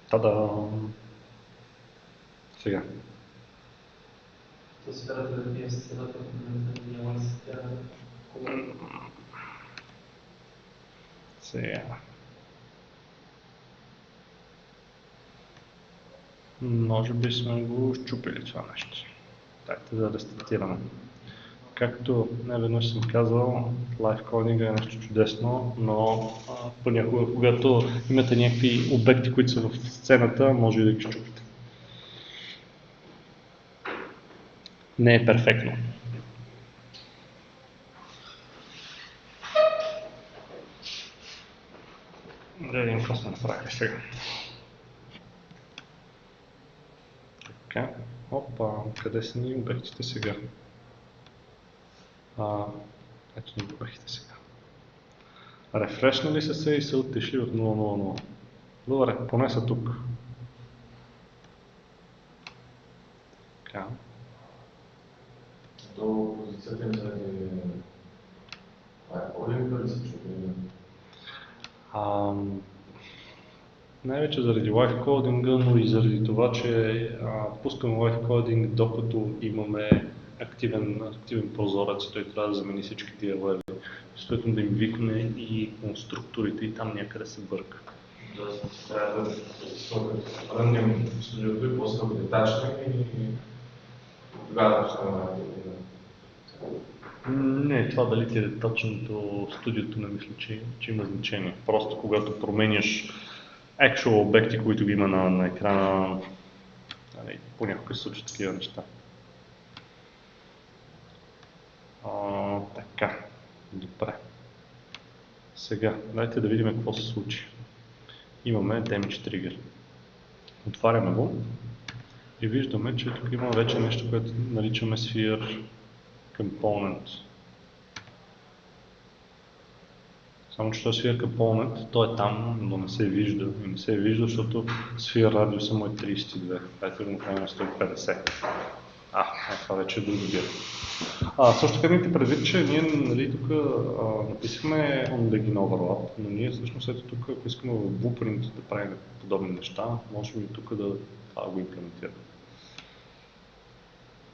Та-дам! Сега. То сферата да бие с цялата компонента няма ли се тя Сега. Може би сме го щупили това нещо. Дайте да рестартираме. Както неведнъж съм казал, лайв кодинга е нещо чудесно, но понякога, когато имате някакви обекти, които са в сцената, може и да ги щупите. Не е перфектно. Да видим какво сме направили сега. Така, опа, къде са ни обектите сега? Ето ни обектите сега. Рефрешнали са се и са отишли от 0.0.0. Добре, поне са тук. Така. То позицията им е полинка ли се чупи? Най-вече заради live кодинга, но и заради това, че пускаме live кодинг докато имаме активен прозорец, той трябва да замени всички тия левели, съответно да им викне и конструкторите и там някъде се бърка. Тоест трябва да рънем студиото и после да го детачнем и тогава да пускаме Не, това дали ти е детачното студиото, не мисля, че има значение. Просто когато променяш actual обекти, които ги има на екрана, понякога се случват такива неща. Така, добре. Сега, дайте да видим какво се случи. Имаме Damage Trigger. Отваряме го и виждаме, че тук има вече нещо, което наричаме Sphere Component. Само че този Sphere Component, той е там, но не се вижда. И не се вижда, защото Sphere радиуса му е 32. Дайте да го направим на 150. Това вече е друг гер. Също така имайте предвид, че ние нали, тук написахме On-Begin Overlap, но ние всъщност ето тук, ако искаме в Blueprint да правим подобни неща, можем и тук да го имплементираме.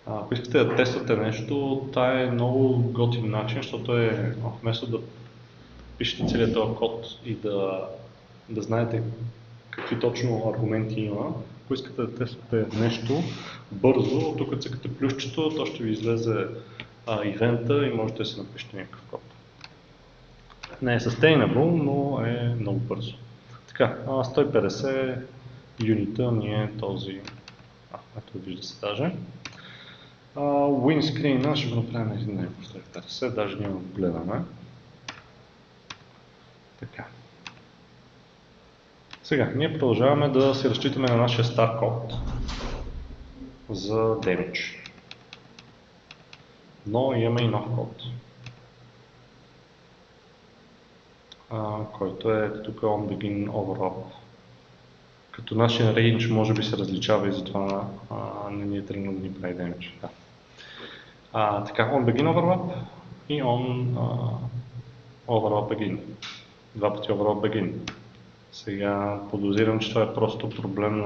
Ако искате да тествате нещо, това е много готин начин, защото е вместо да пишете целият този код и да знаете какви точно аргументи има. Ако искате да тествате нещо бързо, тук цъкате плюсчето, то ще ви излезе ивента и можете да си напишете някакъв код. Не е sustainable, но е много бързо. Така, 150 юнита ни е този, ето вижда се даже. Windscreen ще го направим на 150, даже ние го гледаме. Така. Сега, ние продължаваме да си разчитаме на нашия стар код за damage. Но имаме и нов код, който е тук On-Begin Overlap. Като нашия range може би се различава и затова не ни е тръгнало да ни прави damage. Така, On-Begin Overlap и On Overlap Begin. Два пъти Overlap Begin. Сега подозирам, че това е просто проблем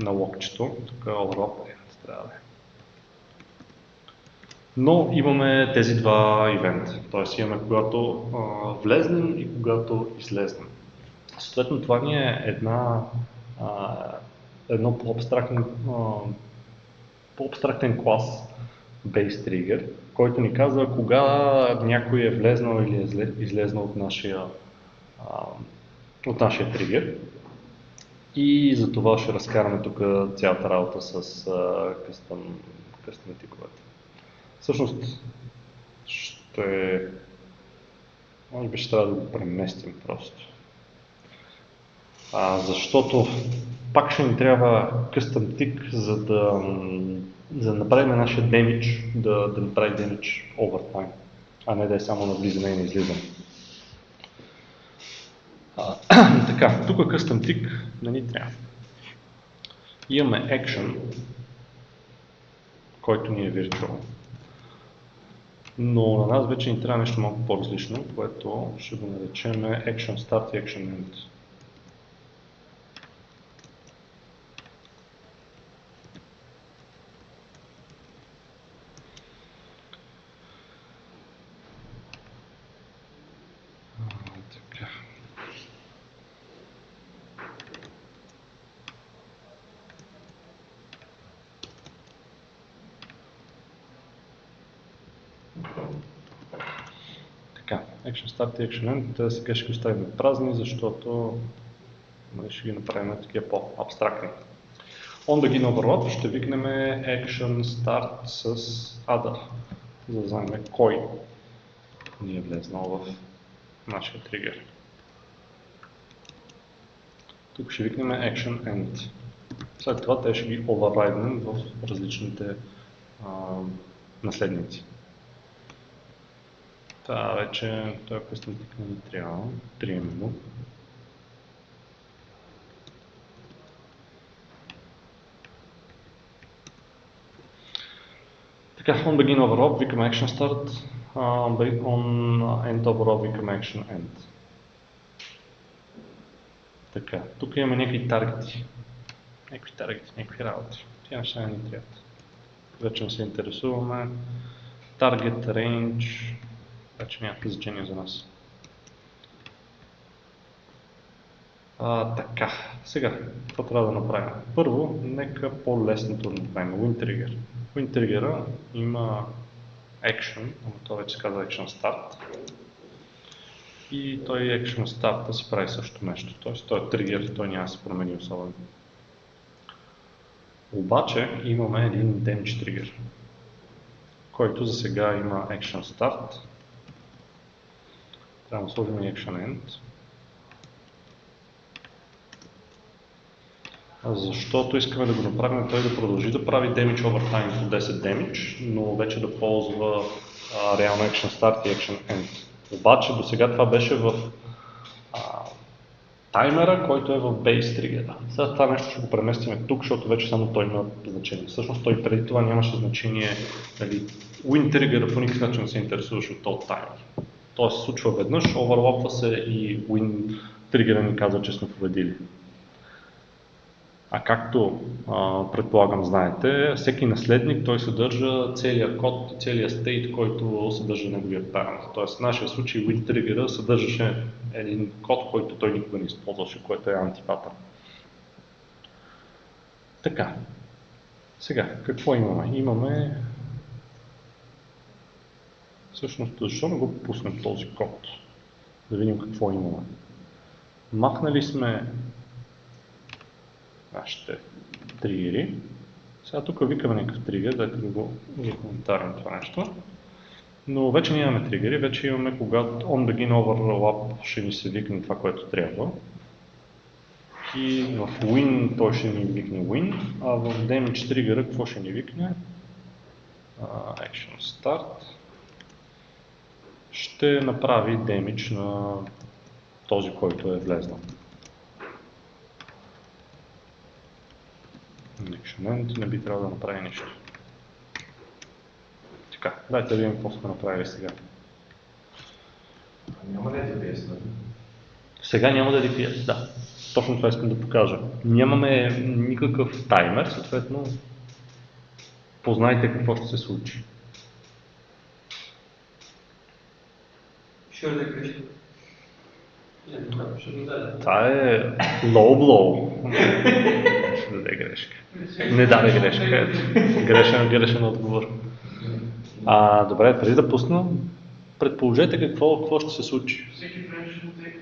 на локчето. Тук Overlap трябва да е. Но имаме тези два ивента, т.е. имаме когато влезнем и когато излезнем. Съответно това ни е едно по-абстрактен клас Base Trigger, който ни казва кога някой е влезнал или е излезнал от нашия тригер. И за това ще разкараме тук цялата работа с къстъм тиковете. Всъщност може би ще трябва да го преместим просто. Защото пак ще ни трябва custom tick, за да направим нашия damage, да направи damage over time, а не да е само на влизане и на излизане. Така, тук custom tick не ни трябва. Имаме action, който ни е virtual. Но на нас вече ни трябва нещо малко по-различно, което ще го наречем Action Start и Action End. Така, Action Start и Action End, сега ще ги оставим празни, защото ще ги направим такива по-абстрактни. On-Begin Overlap ще викнем Action Start с Other, за да знаем кой ни е влезнал в нашия тригер. Тук ще викнем Action End. След това те ще ги override в различните наследници. Това вече, този custom tick не ни трябва, приемем го. Така, On-Begin Overlap викаме Action Start, On End Overlap викаме Action End. Така, тук имаме някакви таргети. Някакви работи. Тя неща не ни трябват. Вече не се интересуваме. Target, range, вече няма значение за нас. Така, сега, какво трябва да направим? Първо, нека по-лесното да направим WinTrigger. WinTrigger има Action, но това вече се казва Action Start. И той Action Start си прави също нещо, т.е. той е тригер, той няма да се промени особено. Обаче имаме един Damage Trigger, който за сега има Action Start. Трябва да сложим и Action End. Защото искаме да го направим той да продължи да прави Damage over time по 10 Damage, но вече да ползва реално Action Start и Action End. Обаче до сега това беше в таймера, който е в Base Trigger. Сега това нещо ще го преместим тук, защото вече само той има значение. Всъщност той преди това нямаше значение, нали, WinTrigger по никакъв начин не се интересуваше от този таймер. Той се случва веднъж, оверлапва се и WinTrigger ни казва, че сме победили. А както предполагам знаете, всеки наследник той съдържа целият код, целият стейт, който съдържа неговия таймер. Тоест в нашия случай WinTrigger съдържаше един код, който той никога не използваше, което е антипатърн. Така, сега какво имаме? Имаме... Всъщност, защо не го пуснем този код? Да видим какво имаме. Махнали сме нашите тригери. Сега тук викаме някакъв тригер, дайте да го коментарим това нещо. Но вече нямаме тригери, вече имаме когато on begin overlap ще ни се викне това, което трябва. И в win той ще ни викне win, а в damage тригера какво ще ни викне? Action start. Ще направи damage на този, който е влезнал. Action не би трябвало да направи нищо. Така, дайте да видим какво сме направили сега. Няма да е DPS, нали? Сега няма да е DPS, да. Точно това искам да покажа. Нямаме никакъв таймер, съответно познайте какво ще се случи. Ще да грешка. Това е low blow. Ще даде грешка. Не даде грешка. Грешен отговор. Добре, преди да пусна, предположете какво ще се случи. Всеки време ще му тъй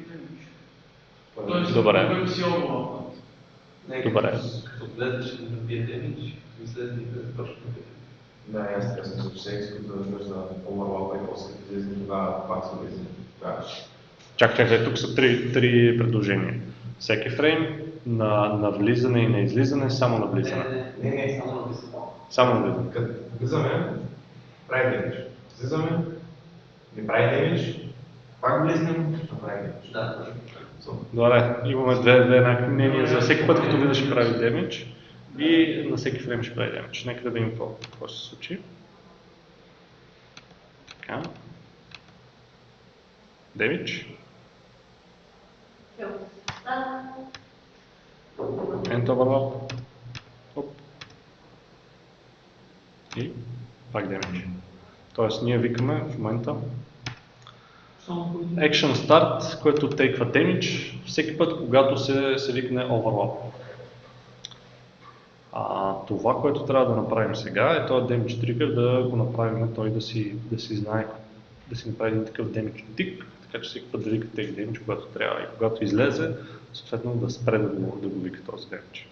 Добре. Той си облапа. Добре. Като влезеш ще да бие демидж, излезе и да точно Да, аз така съм се искам да държа за оверлапа и после да излезе тогава пак се влезе. Чакай, тук са три предложения. Всеки фрейм на влизане и на излизане, само на влизане. Не, само на влизане. Само на влизане. Като влизаме, прави демидж. Влизаме, не прави демидж, пак влизнем, прави демидж. Да, Добре, имаме две еднакви мнения за всеки път, като влиза ще прави демидж и на всеки фрейм ще прави демидж. Нека да видим какво ще се случи. Така. Демидж. End overlap. И пак демидж. Тоест ние викаме в момента Action Start, което тейква damage всеки път, когато се викне Overlap. Това, което трябва да направим сега е този Damage Trigger да го направим той да си знае, да си направи един такъв Damage Tick, така че всеки път да вика Take Damage, когато трябва и когато излезе, съответно да спре да го вика този Damage.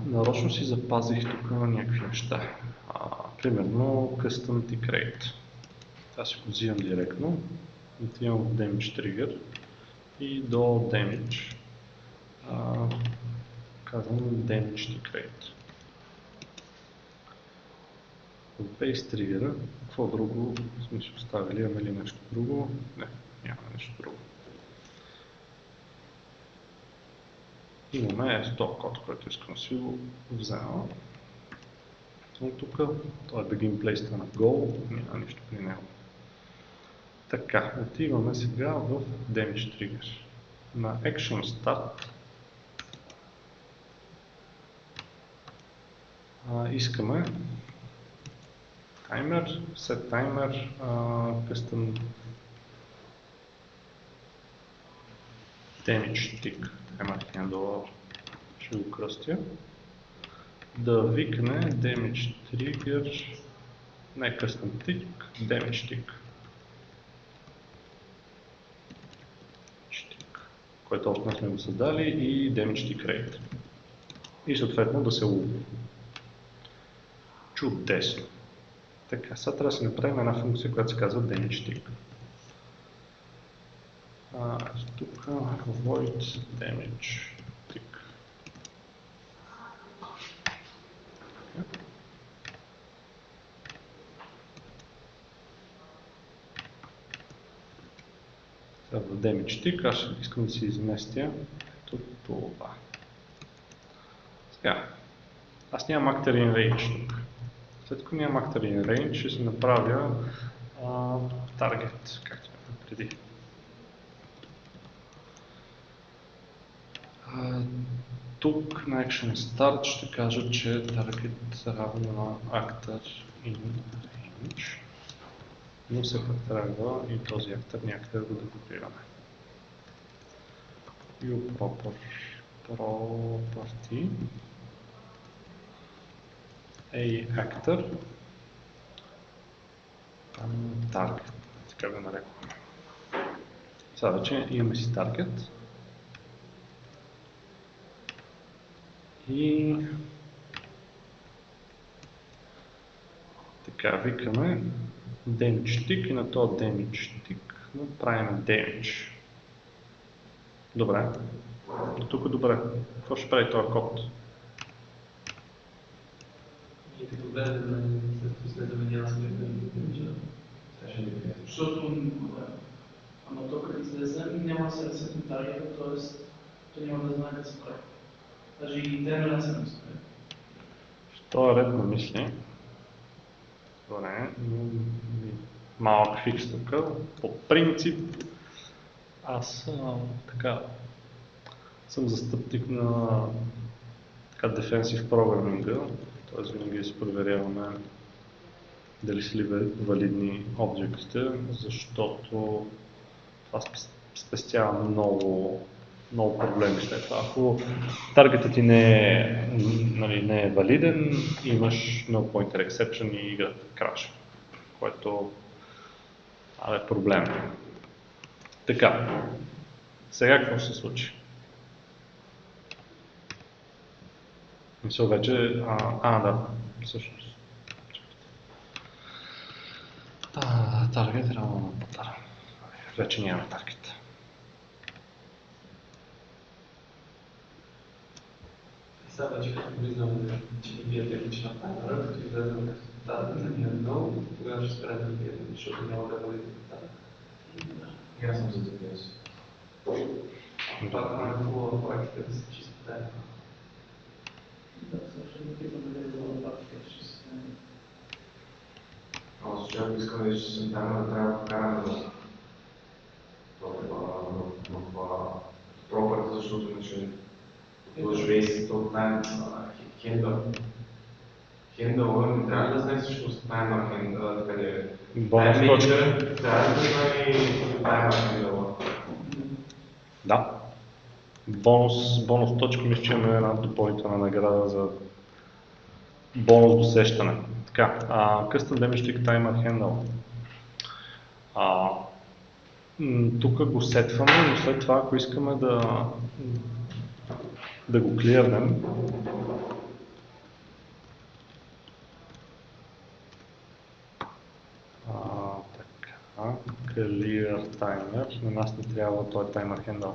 Нарочно си запазих тук някакви неща. Примерно Custom Tick Rate. Аз си го взимам директно, отивам в Damage Trigger и до Damage казвам Damage Tick Rate. В Base Trigger, какво друго сме си оставили, имаме ли нещо друго? Не, няма нещо друго. Имаме този код, който искам да си го взема. Тук, това е Begin Place на Go, няма нищо при него. Така, отиваме сега в Damage Trigger. на Action Start искаме таймер, set timer, custom damage tick, timer handler, ще го кръстя, да викне damage trigger, не custom tick, damage tick, което още сме го създали, и damage tick rate. И съответно да се лови. Чудесно! Така, сега трябва да си направим една функция, която се казва damage tick. Тук void damage tick. Сега в damage tick аз искам да си изместя това. Сега, аз нямам actor in range тук. След като нямам actor in range, ще си направя target, както преди. Тук на Action Start ще кажа, че target е равно на actor in range. Но все пак трябва и този актор някъде да го копираме. Property A actor target, така го нарекваме. Сега вече имаме си target и така викаме damage tick и на този damage tick правим damage. Добре. До тук добре. Какво ще прави този код? И като гледаме, след да няма сметна Защото, ама то като излезем, няма да се ресетне таргета, т.е. то няма да знае как се прави. Даже и термина се не spraви. В този ред на мисли, добре, малък фикс тук, по принцип аз така съм застъпник на defensive програминга, т.е. винаги си проверяваме дали са ли валидни обектите, защото това спестява много проблеми след това. Ако таргетът ти не е валиден, имаш no pointer exception и играта краш, което е проблем. Така, сега какво ще се случи? Мисля вече, да, всъщност. Таргет равно на патър. Вече нямаме таргет. Сега вече като признаваме, че ни биете лична таймера, като излезем резултата на ние много, тогава ще спрем да биете, защото няма да бъде резултата. И аз съм за това си. Това е хубаво практика да се чисти таймера. Да, също не питам дали е добра практика, че се стане. Аз защото искам да изчислим таймера, трябва да покараме в property, защото иначе waste от handle. Handle не трябва да знае всъщност timer handle, къде е. Бонус точка. Трябва да знае timer handle. Да. Бонус точка, мисля, че имаме една допълнителна награда за бонус досещане. Така, Custom Damage Tick Timer Handle. Тук го сетваме, но след това, ако искаме да го клирнем, clear timer, на нас не трябва този timer handle.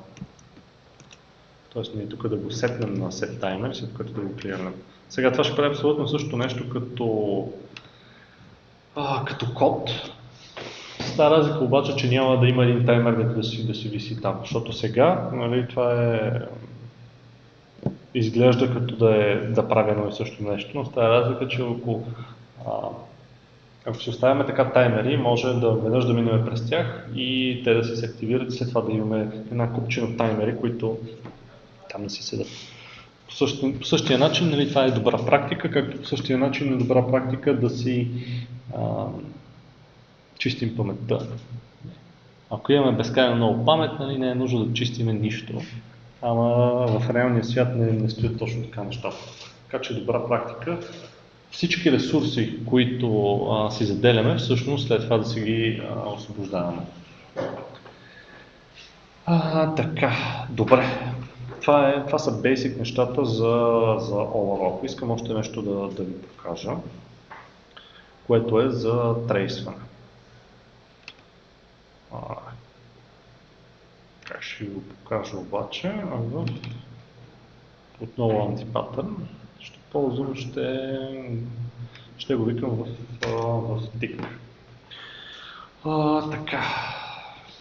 Тоест ние тук да го сетнем на set timer, след което да го клирнем. Сега това ще прави абсолютно същото нещо като код. С тази разлика обаче, че няма да има един таймер да си виси там, защото сега, нали, това изглежда като да прави едно и също нещо, но с тази разлика, че ако Ако си оставяме така таймери, може да веднъж да минем през тях и те да се активират и след това да имаме една купчина таймери, които там да си седат. По същия начин, нали, това е добра практика, както по същия начин е добра практика да си чистим паметта. Ако имаме безкрайно много памет, нали, не е нужно да чистиме нищо, ама в реалния свят не стоят точно така нещата. Така че добра практика всички ресурси, които си заделяме, всъщност след това да си ги освобождаваме. Така, добре. Това са basic нещата за overall. Искам още нещо да ви покажа, което е за трейсване. Как ще ви го покажа обаче? Отново антипатърн. Ще ползвам, ще го викам в Tick. Така.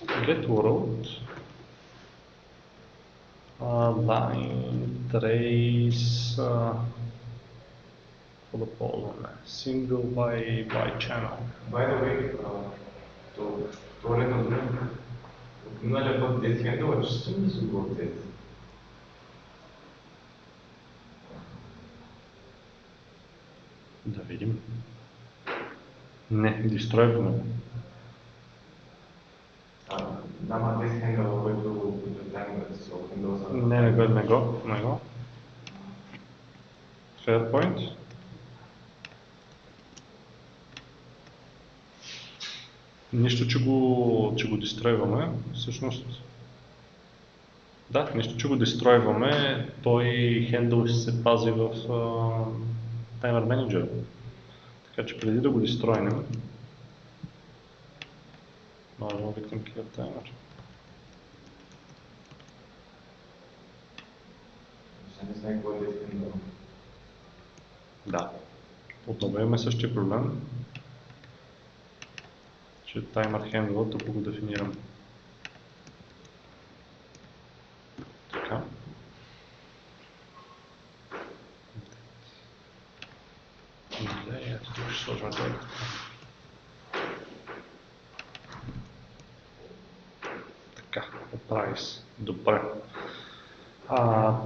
Get world. Line trace. Какво да ползваме? Single by channel. By the way, това е на друг. Миналия път dead handle, че съм ли си го dead? Да видим. Не, дестройваме го. Няма dead handle, който е таймер с handle за... Не го. Fair point. Нищо, че го дестройваме, всъщност, да, нищо, че го дестройваме, той хендъл ще се пази в Timer Manager. Така че преди да го дестройнем, може да викнем Clear Timer. Не знае какво е dead handle. Да, отново имаме същия проблем, че Timer Handle, тук го дефинирам. Така. Ето тук ще сложим това. Така, оправи се. Добре.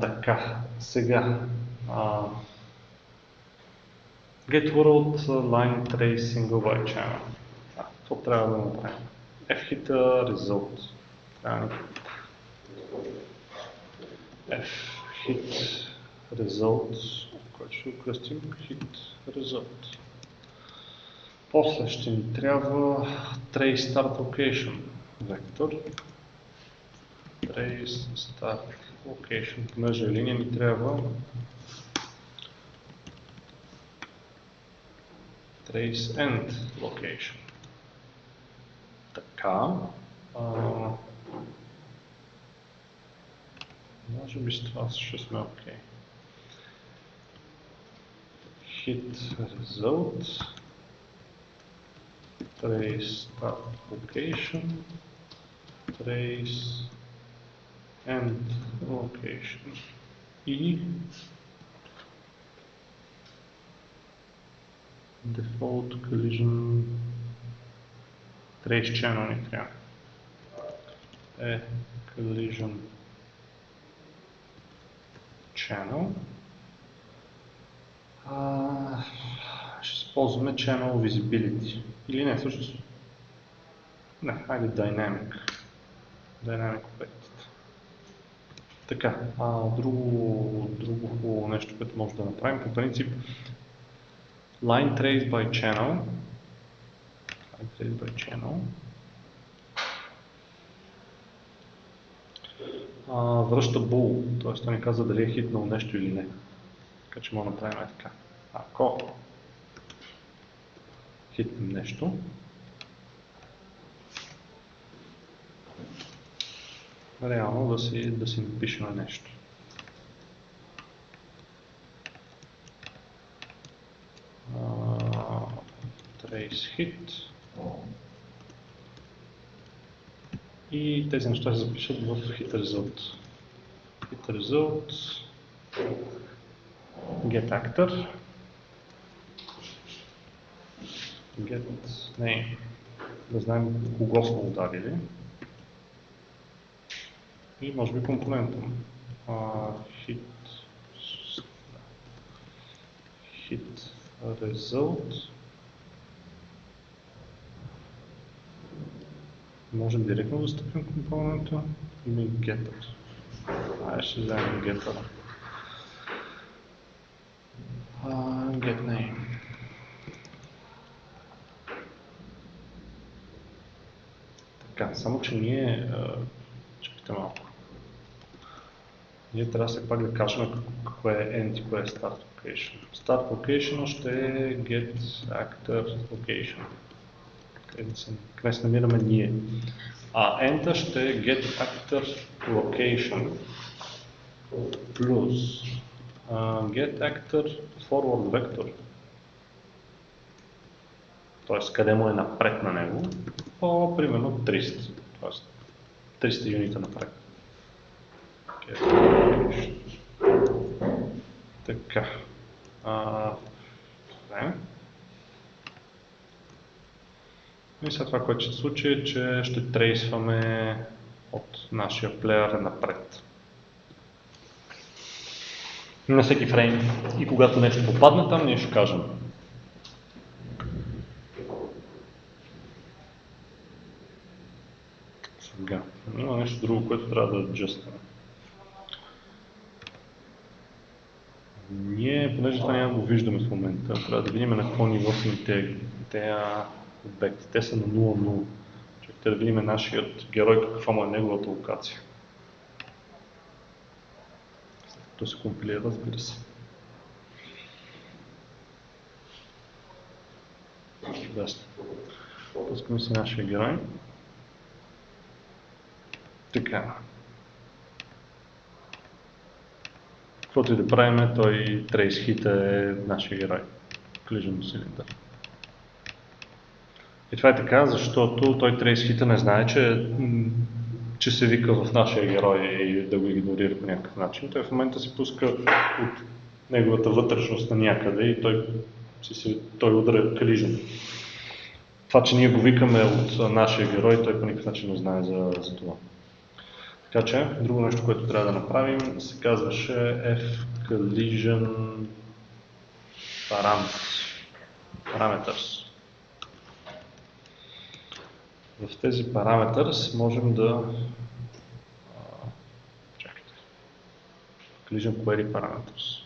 Така, сега. Get world line trace single by channel. Това трябва да направим. F-hit result. F-hit result, който ще окръстим hit result. После ще ни трябва trace start location вектор. Trace start location. Понеже линия ни трябва trace end location. Така. Може би с това ще сме окей. Hit result. Trace start location. Trace end location. И default collision trace channel ни трябва. Collision channel. Ще използваме channel visibility. Или не, всъщност. Не, хайде dynamic. Dynamic object. Така, друго хубаво нещо, което може да направим. По принцип, line trace by channel. Връща bool, т.е. той ни казва дали е хитнал нещо или не. Така че може да направим така. Ако хитнем нещо, реално да си напишем нещо. Trace hit. И тези неща се запишат в hit result. Hit result. Get actor. get name. Да знаем кого сме ударили. И може би компонента му. Hit result. Можем директно да стъпим компонента или getter. Ще вземем getter. Get name. Така, само че ние, чакайте малко. Ние трябва все пак да кажем какво е end и кое е start location. Start location ще е get actor location. Къде се намираме ние. А end ще е get actor location плюс get actor forward vector. Т.е. къде му е напред на него, примерно 300, т.е. 300 юнита напред. Така. И след това, което ще се случи, е, че ще трейсваме от нашия плеер напред. На всеки фрейм. И когато нещо попадне там, ние ще кажем. Сега. Има нещо друго, което трябва да аджъстваме. Ние, понеже това няма да го виждаме в момента, трябва да видим на какво ниво са тези обекти. Те са на 0,0. Чакайте да видим нашият герой, каква му е неговата локация. То се компилира, разбира се. Чудесно. Пускаме се нашия герой. Така. Каквото и да правим, той трейс хит е нашия герой. Collision Cylinder. И това е така, защото той трейс хита не знае, че се вика в нашия герой и да го игнорира по някакъв начин. Той в момента се пуска от неговата вътрешност на някъде и той удря Collision. Това, че ние го викаме от нашия герой, той по никакъв начин не знае за това. Така че, друго нещо, което трябва да направим, се казваше F-Collision Parameters. В тези Parameters можем да... Чакайте. Collision Query Parameters.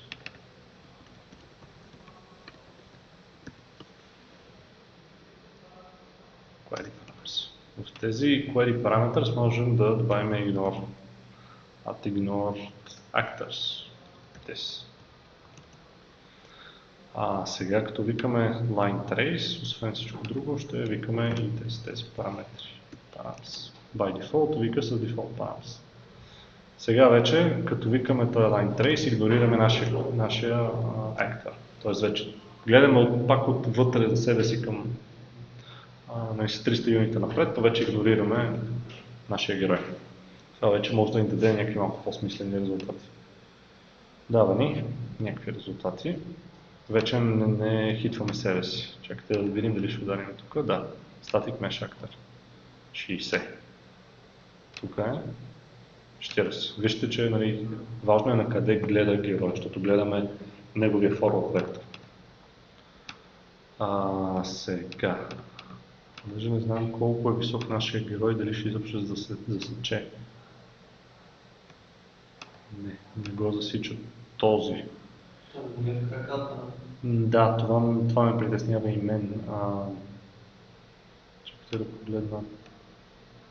Query Parameters. В тези Query Parameters можем да добавим ignore. Ignored actors. Сега като викаме line trace, освен всичко друго, ще викаме и тези параметри. By default вика с default params. Сега вече, като викаме този line trace, игнорираме нашия actor. Тоест вече гледаме пак отвътре за себе си към 300 юнита напред, то вече игнорираме нашия герой. Това вече може да ни даде някакви малко по-смислени резултати. Дава ни някакви резултати. Вече не хитваме себе си. Чакайте да видим дали ще ударим тук. Да, Static Mesh Actor. 60. Тук е 40. Вижте, че важно е на къде гледа герой, защото гледаме неговия forward vector. Сега. Даже не знам колко е висок нашия герой, дали ще изобщо засече. Не го засича този. Да, това ме притеснява и мен. Чакайте да погледна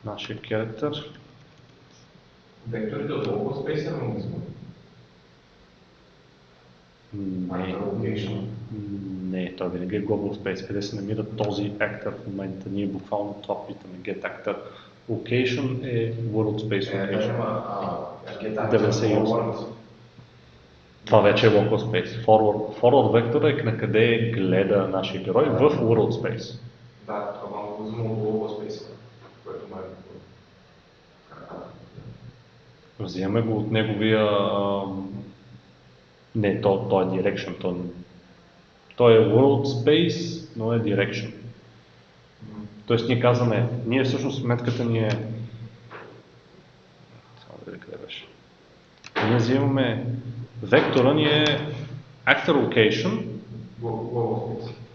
нашия character. Векторите от Local Space не му измут? Не, той винаги е Global Space, къде се намира този actor в момента. Ние буквално това питаме. Get actor location е World Space location. 98. Това вече е Local Space. Forward vector е на къде гледа нашия герой в World Space. Да, това го взема от Global Space, което ме е. Взимаме го от неговия... Не, то е Direction. Той е World Space, но е Direction. Тоест ние казваме, ние всъщност сметката ни е... Само да видя къде беше. Ние взимаме... Вектора ни е actor location в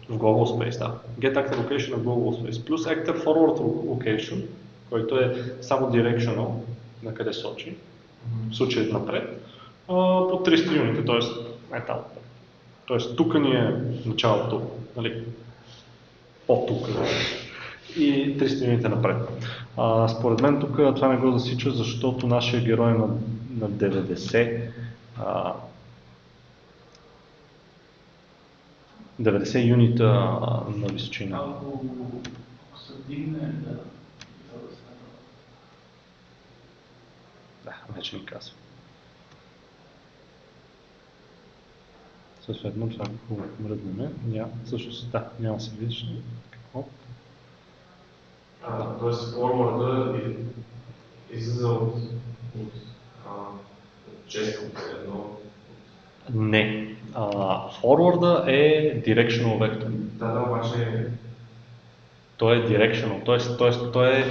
global space, да. Get actor location в global space, плюс actor forward location, който е само directional, на къде сочи, в случай напред, по 300 юнита, т.е. там. Тоест тук ни е началото, нали, по-тук и 300 юнита напред. Според мен тук това не го засича, защото нашия герой е на 90 90 юнита на височина. Ако се дигне, да. Да, вече ни казва. Съответно, това ако мръднеме, всъщност да, няма се видиш какво. Тоест форварда излиза от често едно. Не. Форварда е directional вектор. Да, обаче... Той е directional, т.е. той е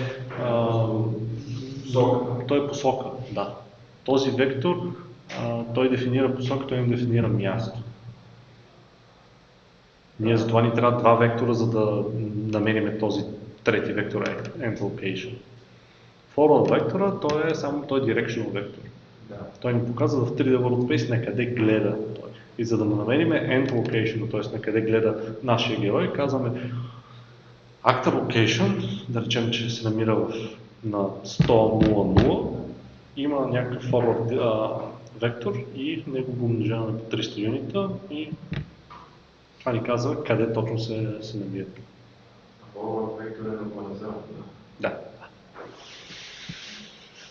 посока. Той е посока, да. Този вектор, той дефинира посока, той им дефинира място. Ние затова ни трябва два вектора, за да намерим този трети вектор, end location. Forward вектора, той е directional вектор. Да. Той ни показва в 3D World Space на къде гледа той. И за да му намерим end location, т.е. на къде гледа нашия герой, казваме actor location, да речем, че се намира на 100,0,0, има някакъв forward вектор и него го умножаваме по 300 юнита и това ни казва къде точно се намира. Forward вектор е нормализиран. Да.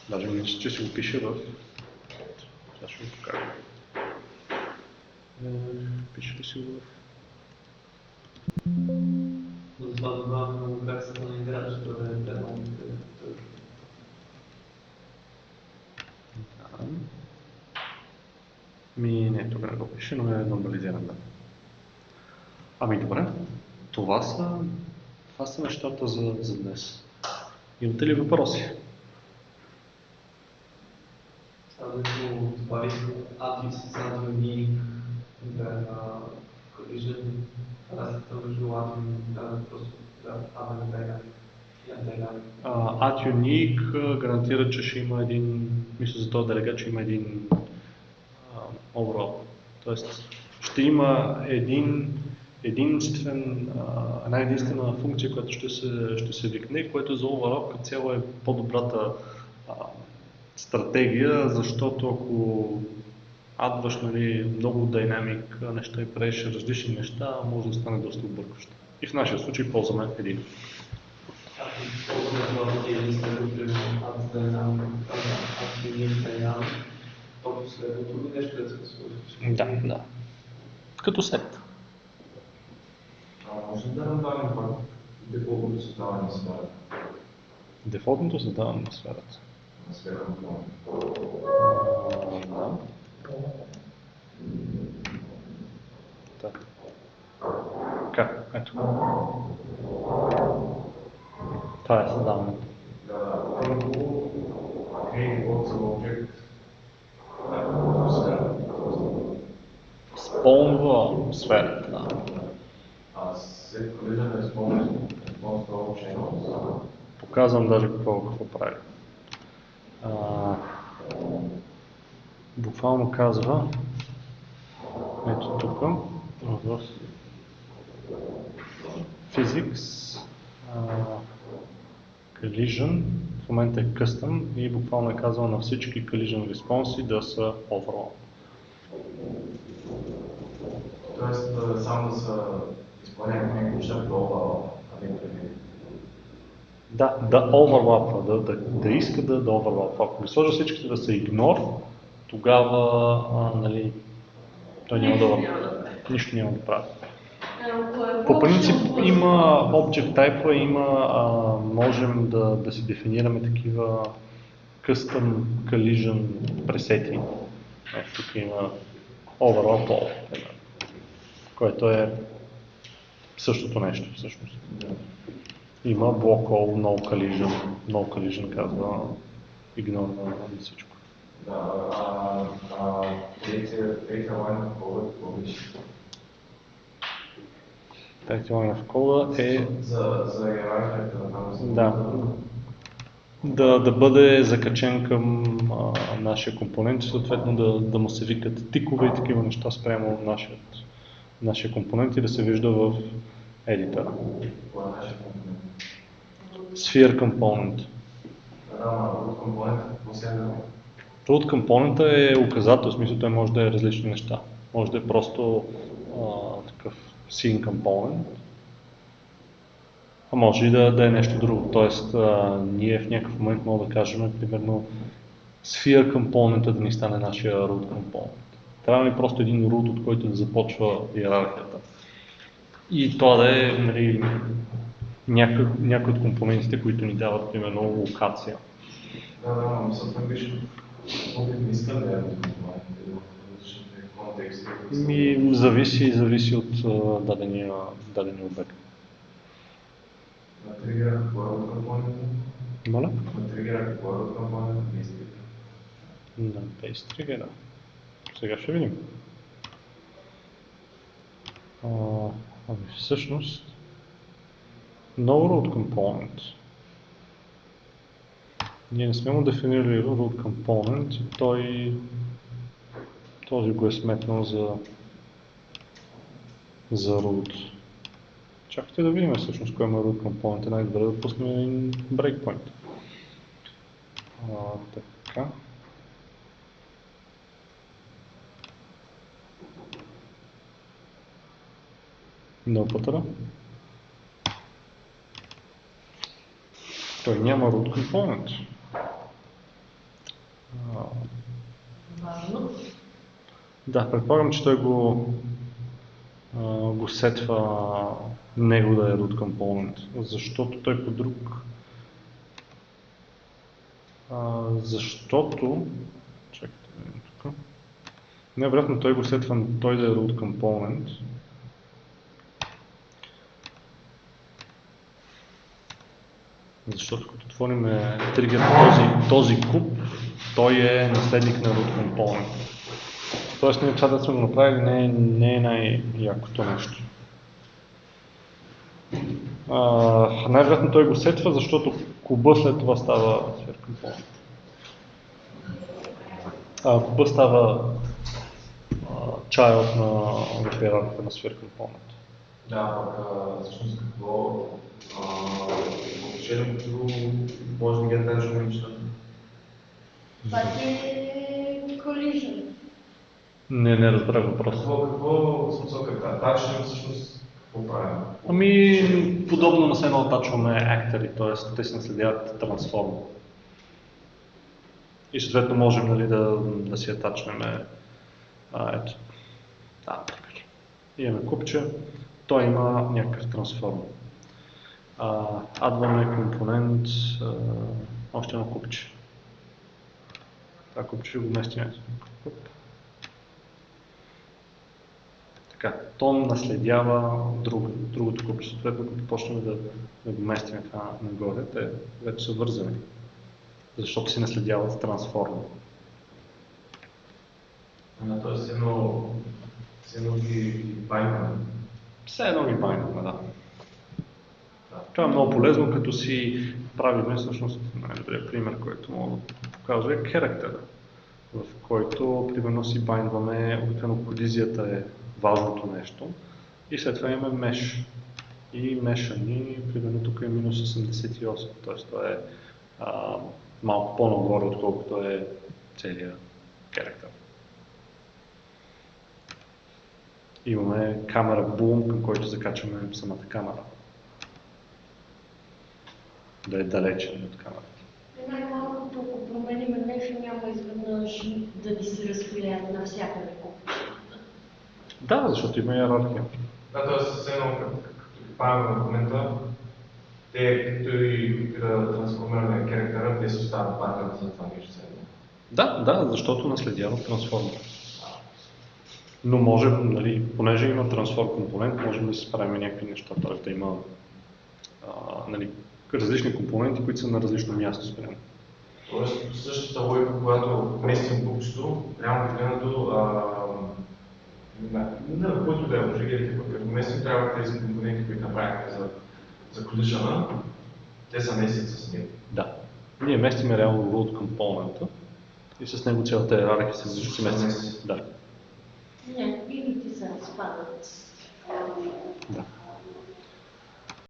Даже мисля, че си го пише в... Сега ще го покажа. Пише ли си го в... Затова добавяме много качеството на играч, да е предно. Не, тук не го пише, но е нормализиран, да. Ами добре, това са нещата за днес. Имате ли въпроси? Следното добавих ATIS с ATIONIC, да collision, разликата между ATION и просто ATIONIC гарантира, че ще има мисля за този делегат, че има един overall. Тоест ще има една единствена функция, която ще се викне, което за overall като цяло е по-добрата стратегия, защото ако адваш много динамик неща и правиш различни неща, може да стане доста объркващо. И в нашия случай ползваме един. Да. Като сет. Може да направим дефолтното създаване на сферата? Дефолтното създаване на сферата. На сферата на да. Така, ето. Това е създаването. Спълнва сферата, да. След колизане спълнва показвам даже какво прави. Буквално казва, ето тук, в Physics, Collision, в момента е Custom и буквално е казва на всички Collision Response да са Overall. Тоест само да са изпълняват някакви неща до overall, а не преди. Да оверлапва, да иска да оверлапва. Ако ги сложа всичките да са ignore, тогава той нищо няма да прави. По принцип има Object Type, можем да си дефинираме такива Custom Collision пресети. Тук има Overlap All, което е същото нещо всъщност. има block all, no collision казва игнор на всичко. Да, третия лайн в кода какво беше? Третия лайн в кода е... За иерархията на да бъде закачен към нашия компонент и съответно да му се викат тикове и такива неща спрямо нашия компонент и да се вижда в едитора. Кой е нашия компонент? Sphere Component. Root компонент какво се е? Root компонента е указател, в смисъл той може да е различни неща. Може да е просто такъв scene component, а може и да е нещо друго. Тоест, ние в някакъв момент мога да кажем, примерно, Sphere Component да ни стане нашия Root Component. Трябва ни просто един root, от който да започва иерархията. И това да е нали, някои от компонентите, които ни дават, примерно, локация. Да, мисълта беше, не искам да е компонентите в различните контексти. Зависи от дадения обект. На тригера какво е от компонента? Моля? На тригера какво е от компонента? На base тригера. Сега ще видим. Всъщност, no root component. Ние не сме му дефинирали root component и този го е сметнал за root. Чакайте да видим всъщност кой има root component. Най-добре да пуснем един breakpoint. Така. No пътъра. Той няма root component. Важно. Да, предполагам, че той го сетва него да е root component, защото той по друг... Чакайте да видим тук. Невероятно той го сетва той да е root component. Защото като отворим тригер този куб, той е наследник на root component. Тоест ние това да сме го направили не е най-якото нещо. Най-вероятно той го сетва, защото куба след това става sphere component. Куба става child в иерархията на sphere component. Да, пък всъщност какво отношение, като може да ги държа нещата. Това е collision. Не разбрах въпроса. Какво смисъл като атачване всъщност какво правим? Подобно на едно атачваме актери, т.е. те се наследяват трансформ. И съответно можем нали, да си атачваме ето. Например. Имаме купче, той има някакъв трансформ. Адваме компонент, още едно купче. Това купче ще го местим. Така, то наследява другото купче. Съответно, като почнем да го местим това нагоре, те вече са вързани. Защото си наследяват трансформа. Тоест едно ги байнваме. Все едно ги байнваме, да. Това е много полезно, като си правим всъщност най-добрият пример, който мога да покажа е character, в който примерно си байнваме, обикновено колизията е важното нещо и след това имаме mesh. И меша ни, примерно тук е минус 88, т.е. това е малко по-нагоре, отколкото е целият character. Имаме камера boom, към който закачаме самата камера. Да е далече от камерата. Най-малкото, ако променим нещо, няма изведнъж да ни се разхвилят навсякъде купчетата. Да, защото има иерархия. Да, т.е. съвсем като правим в момента, те като и да трансформираме характера, те се остават паркът за това нещо седно. Да, защото наследяват трансформа. Но можем, нали, понеже има трансформ компонент, можем да си справим някакви неща, т.е. да има нали, различни компоненти, които са на различно място спрямо. Тоест, по същата логика, когато местим букчето, реално погледнато, на който да е логиките, като местим, трябва тези компоненти, които направихме за collision, те са местят с него. Да. Ние местиме реално root компонента и с него цялата иерархия се мести. Да. Не, пилите се разпадат. Да.